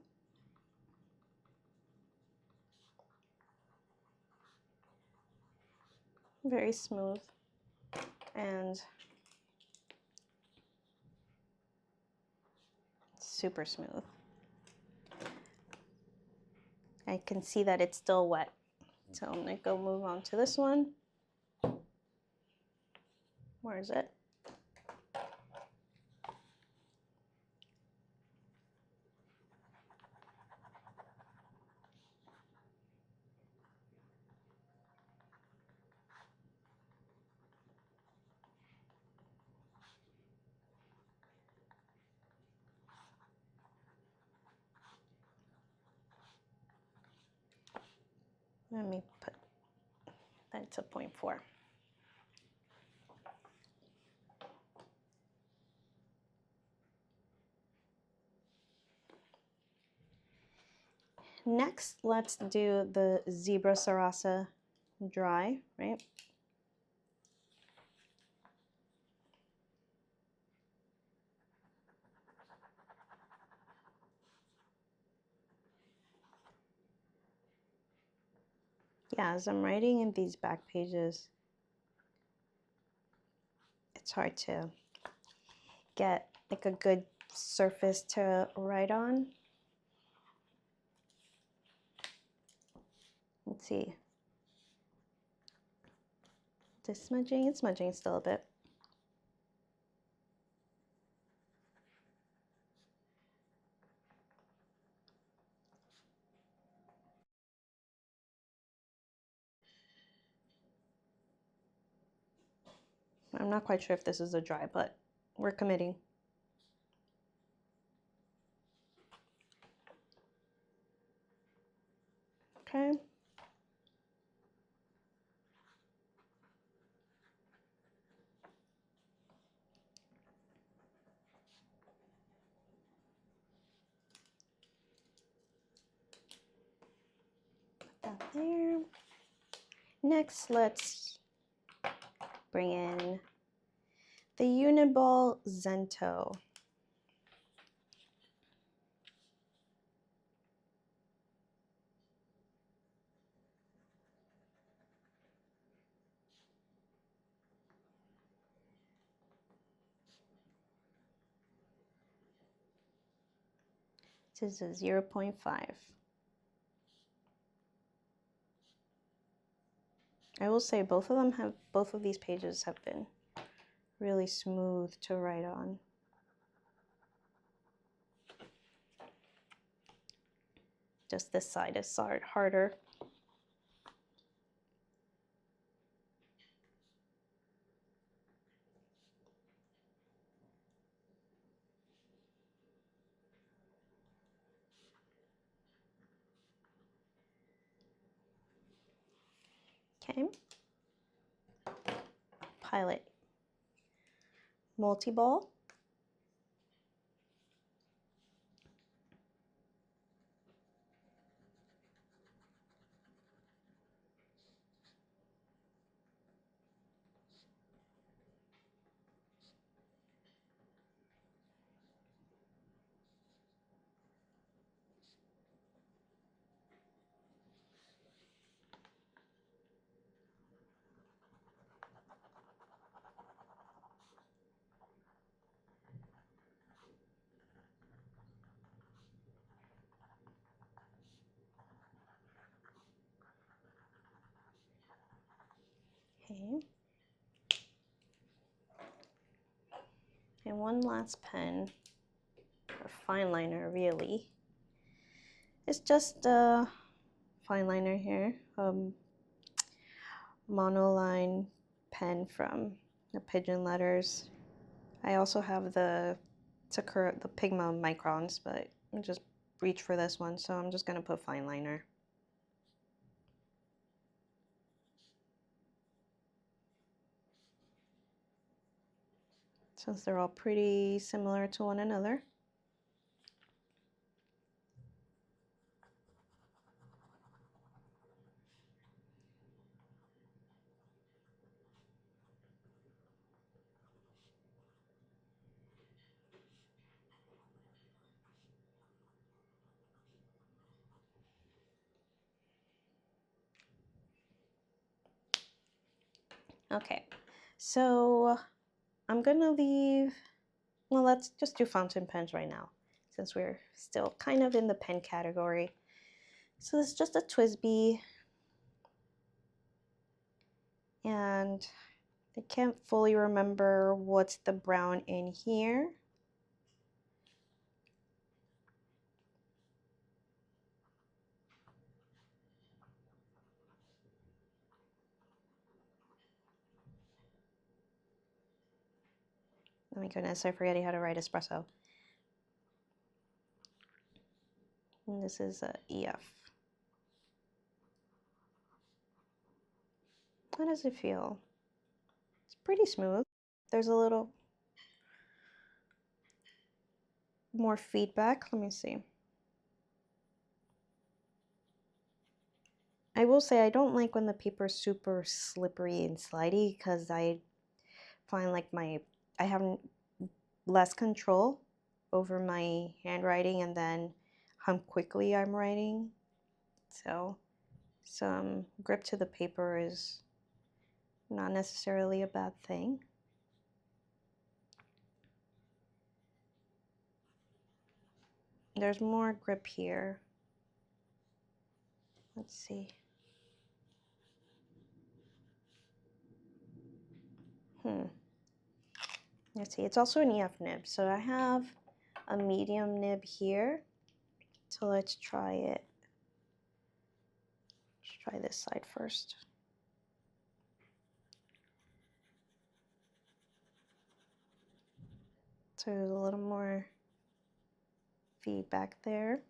Very smooth and super smooth. I can see that it's still wet. So I'm gonna go move on to this one. Where is it? Let me put that to 0.4. Next, let's do the Zebra Sarasa dry, right? Yeah, as I'm writing in these back pages, it's hard to get like a good surface to write on. Let's see. Is smudging? It's smudging still a bit. I'm not quite sure if this is a dry, but we're committing. Okay. Next, let's bring in the Uniball Zento. This is a 0.5. I will say both of these pages have been really smooth to write on. Just this side is harder. Okay. Pilot multi-ball. Okay. And one last pen, or fine liner really. It's just a fine liner here, monoline pen from the Pigeon Letters. I also have the Sakura, the Pigma Microns, but I just reach for this one, so I'm just gonna put fine liner. Since they're all pretty similar to one another. Okay, so I'm gonna leave, well, let's just do fountain pens right now, since we're still kind of in the pen category. So this is just a TWSBI, and I can't fully remember what's the brown in here. Oh my goodness, I forget how to write espresso. And this is a EF. How does it feel? It's pretty smooth. There's a little more feedback. Let me see. I will say I don't like when the paper is super slippery and slidey, because I find like I have less control over my handwriting and then how quickly I'm writing. So some grip to the paper is not necessarily a bad thing. There's more grip here. Let's see. Let's see, it's also an EF nib. So I have a medium nib here. So let's try it. Let's try this side first. So there's a little more feedback there.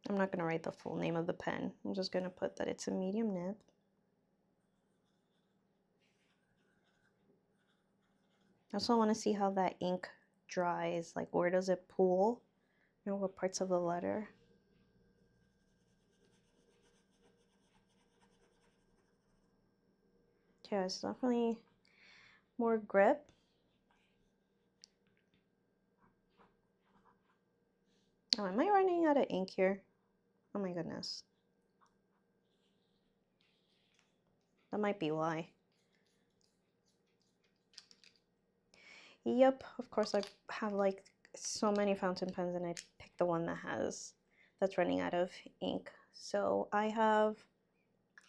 I'm not going to write the full name of the pen. I'm just going to put that it's a medium nib. I also want to see how that ink dries? Like, where does it pool? You know, what parts of the letter? Yeah, it's definitely more grip. Oh, am I running out of ink here? Oh my goodness. That might be why. Yep, of course I have like so many fountain pens and I picked the one that's running out of ink. So I have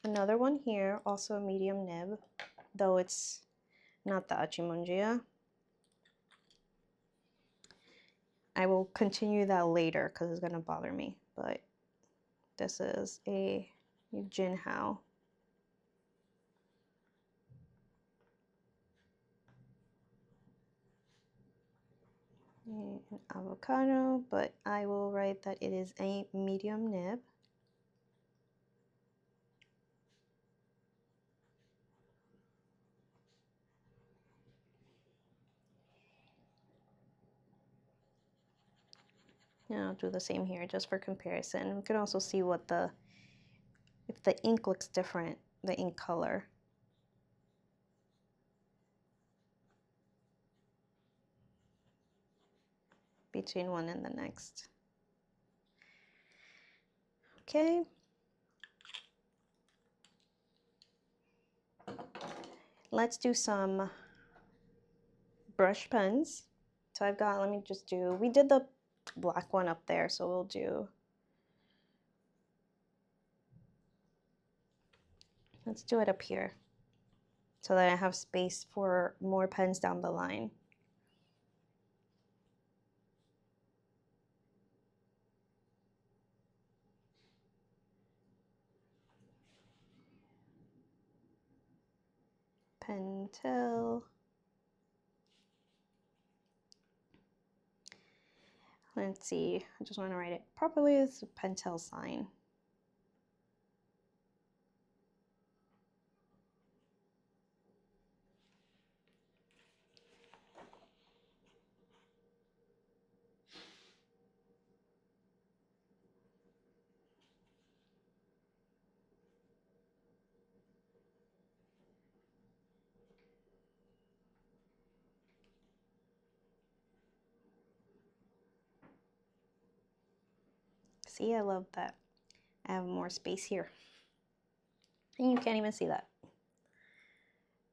another one here, also a medium nib, though it's not the Achimonjia. I will continue that later because it's gonna bother me, but this is a Jinhao. An avocado, but I will write that it is a medium nib. And I'll do the same here just for comparison. We can also see what if the ink looks different, the ink color. Between one and the next. Okay. Let's do some brush pens. So I've got, let me just do, we did the black one up there, so we'll do, let's do it up here so that I have space for more pens down the line. Pentel. Let's see, I just want to write it properly. It's a Pentel sign. See, I love that. I have more space here. And you can't even see that.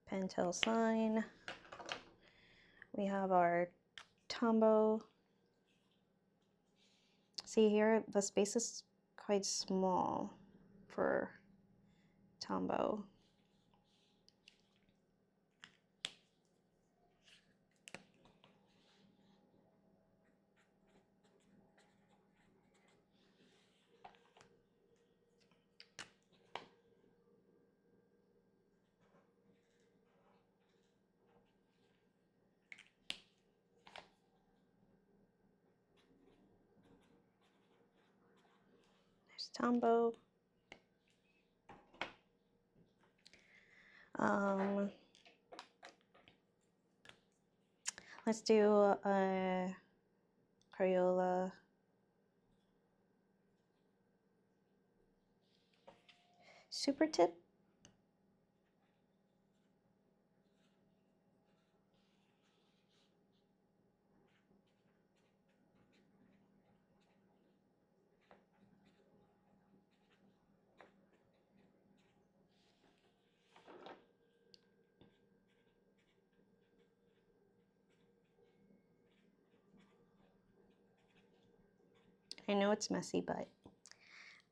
Pentel sign. We have our Tombow. See here, the space is quite small for Tombow. There's Tombow. Let's do a Crayola. Super tip. I know it's messy, but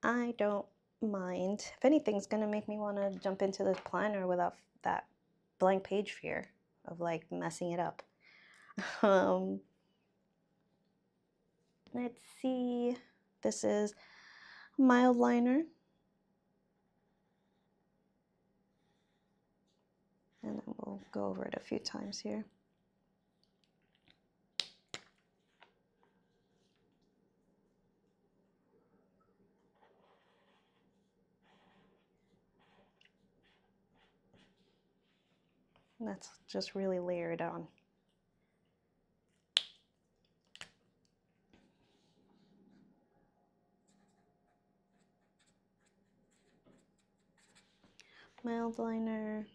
I don't mind. If anything's gonna make me want to jump into this planner without that blank page fear of like messing it up. Let's see. This is mild liner. And then we'll go over it a few times here. And that's just really layered on. mild liner,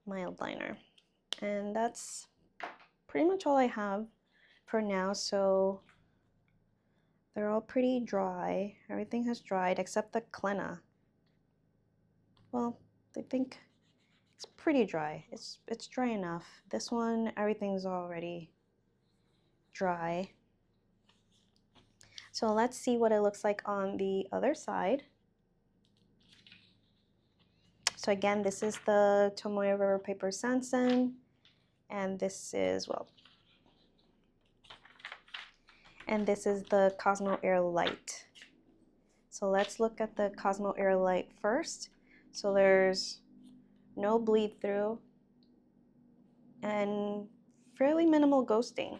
mild liner. And that's pretty much all I have for now. So they're all pretty dry. Everything has dried except the Clenna. Well, I think it's pretty dry. It's dry enough. This one, everything's already dry. So let's see what it looks like on the other side. So again, this is the Tomoe River Paper Sanzen, and this is, well, and this is the Cosmo Air Light. So let's look at the Cosmo Air Light first. So there's no bleed through and fairly minimal ghosting.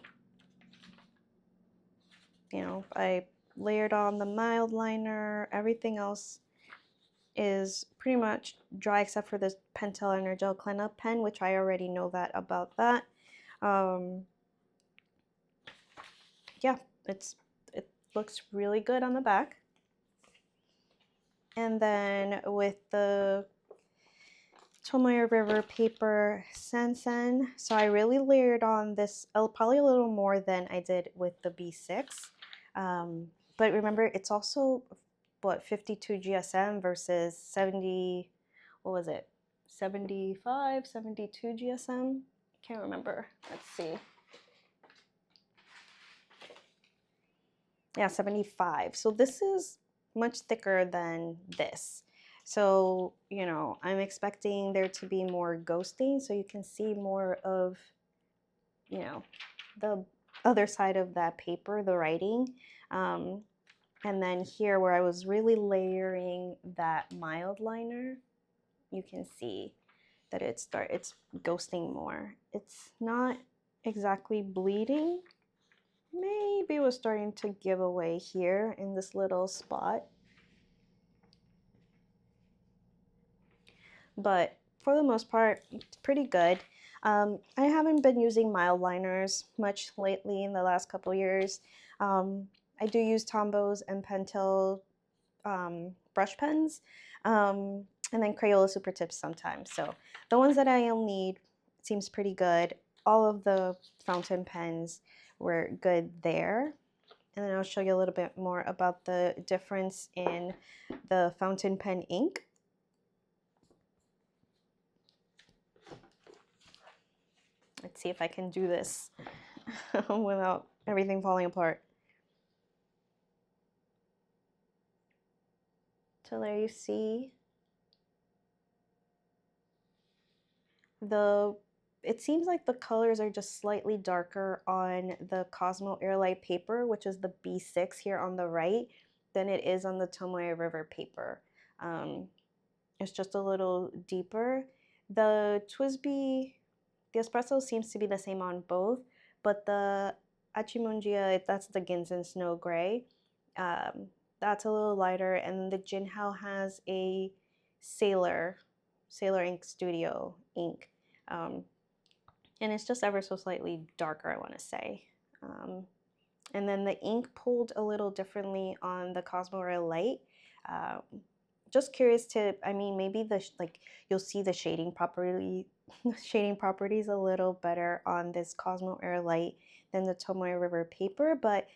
You know, I layered on the mild liner. Everything else is pretty much dry except for this Pentel Energel Cleanup pen, which I already know that about that. Yeah, it looks really good on the back. And then with the Tomoe River Paper Sanzen, so I really layered on this probably a little more than I did with the B6. But remember, it's also, what, 52 GSM versus 70, what was it, 75, 72 GSM? I can't remember. Let's see. Yeah, 75. So this is much thicker than this. So, you know, I'm expecting there to be more ghosting so you can see more of, you know, the other side of that paper, the writing. And then here where I was really layering that mild liner, you can see that it's ghosting more. It's not exactly bleeding. Maybe it was starting to give away here in this little spot. But for the most part, it's pretty good. I haven't been using mild liners much lately in the last couple years. I do use Tombows and Pentel brush pens, and then Crayola Super Tips sometimes. So the ones that I'll need seems pretty good. All of the fountain pens were good there. And then I'll show you a little bit more about the difference in the fountain pen ink. Let's see if I can do this without everything falling apart. So there you see it seems like the colors are just slightly darker on the Cosmo Air Light paper, which is the B6 here on the right, than it is on the Tomoe River paper. It's just a little deeper. The TWSBI, the espresso seems to be the same on both, but the Achimonjia, that's the Ginsen Snow Gray. That's a little lighter, and the Jinhao has a Sailor Ink Studio ink. And it's just ever so slightly darker, I want to say. And then the ink pulled a little differently on the Cosmo Air Light. Just curious to, I mean, maybe you'll see the shading properties a little better on this Cosmo Air Light than the Tomoe River paper, but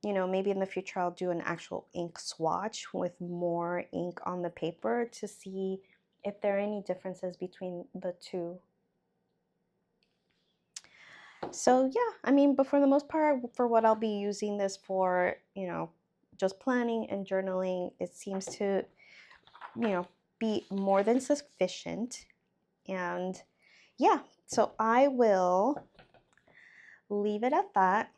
you know, maybe in the future I'll do an actual ink swatch with more ink on the paper to see if there are any differences between the two. So yeah, I mean, but for the most part, for what I'll be using this for, you know, just planning and journaling, it seems to, you know, be more than sufficient. And yeah, so I will leave it at that.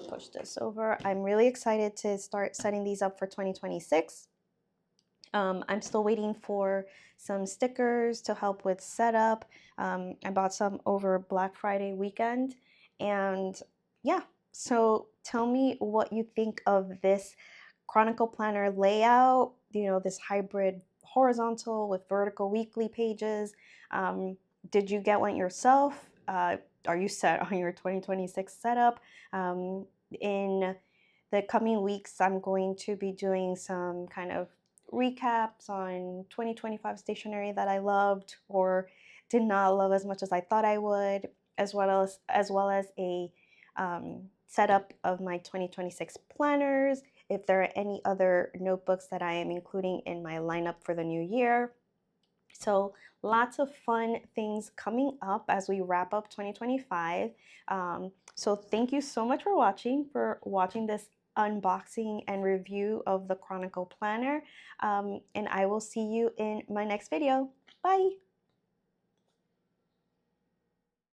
Push this over. I'm really excited to start setting these up for 2026. I'm still waiting for some stickers to help with setup. I bought some over Black Friday weekend. And yeah, so tell me what you think of this Chronicle Planner layout, you know, this hybrid horizontal with vertical weekly pages. Did you get one yourself? Are you set on your 2026 setup? In the coming weeks, I'm going to be doing some kind of recaps on 2025 stationery that I loved or did not love as much as I thought I would, as well as a setup of my 2026 planners. If there are any other notebooks that I am including in my lineup for the new year. So lots of fun things coming up as we wrap up 2025. So thank you so much for watching this unboxing and review of the Chronicle Planner. And I will see you in my next video. Bye!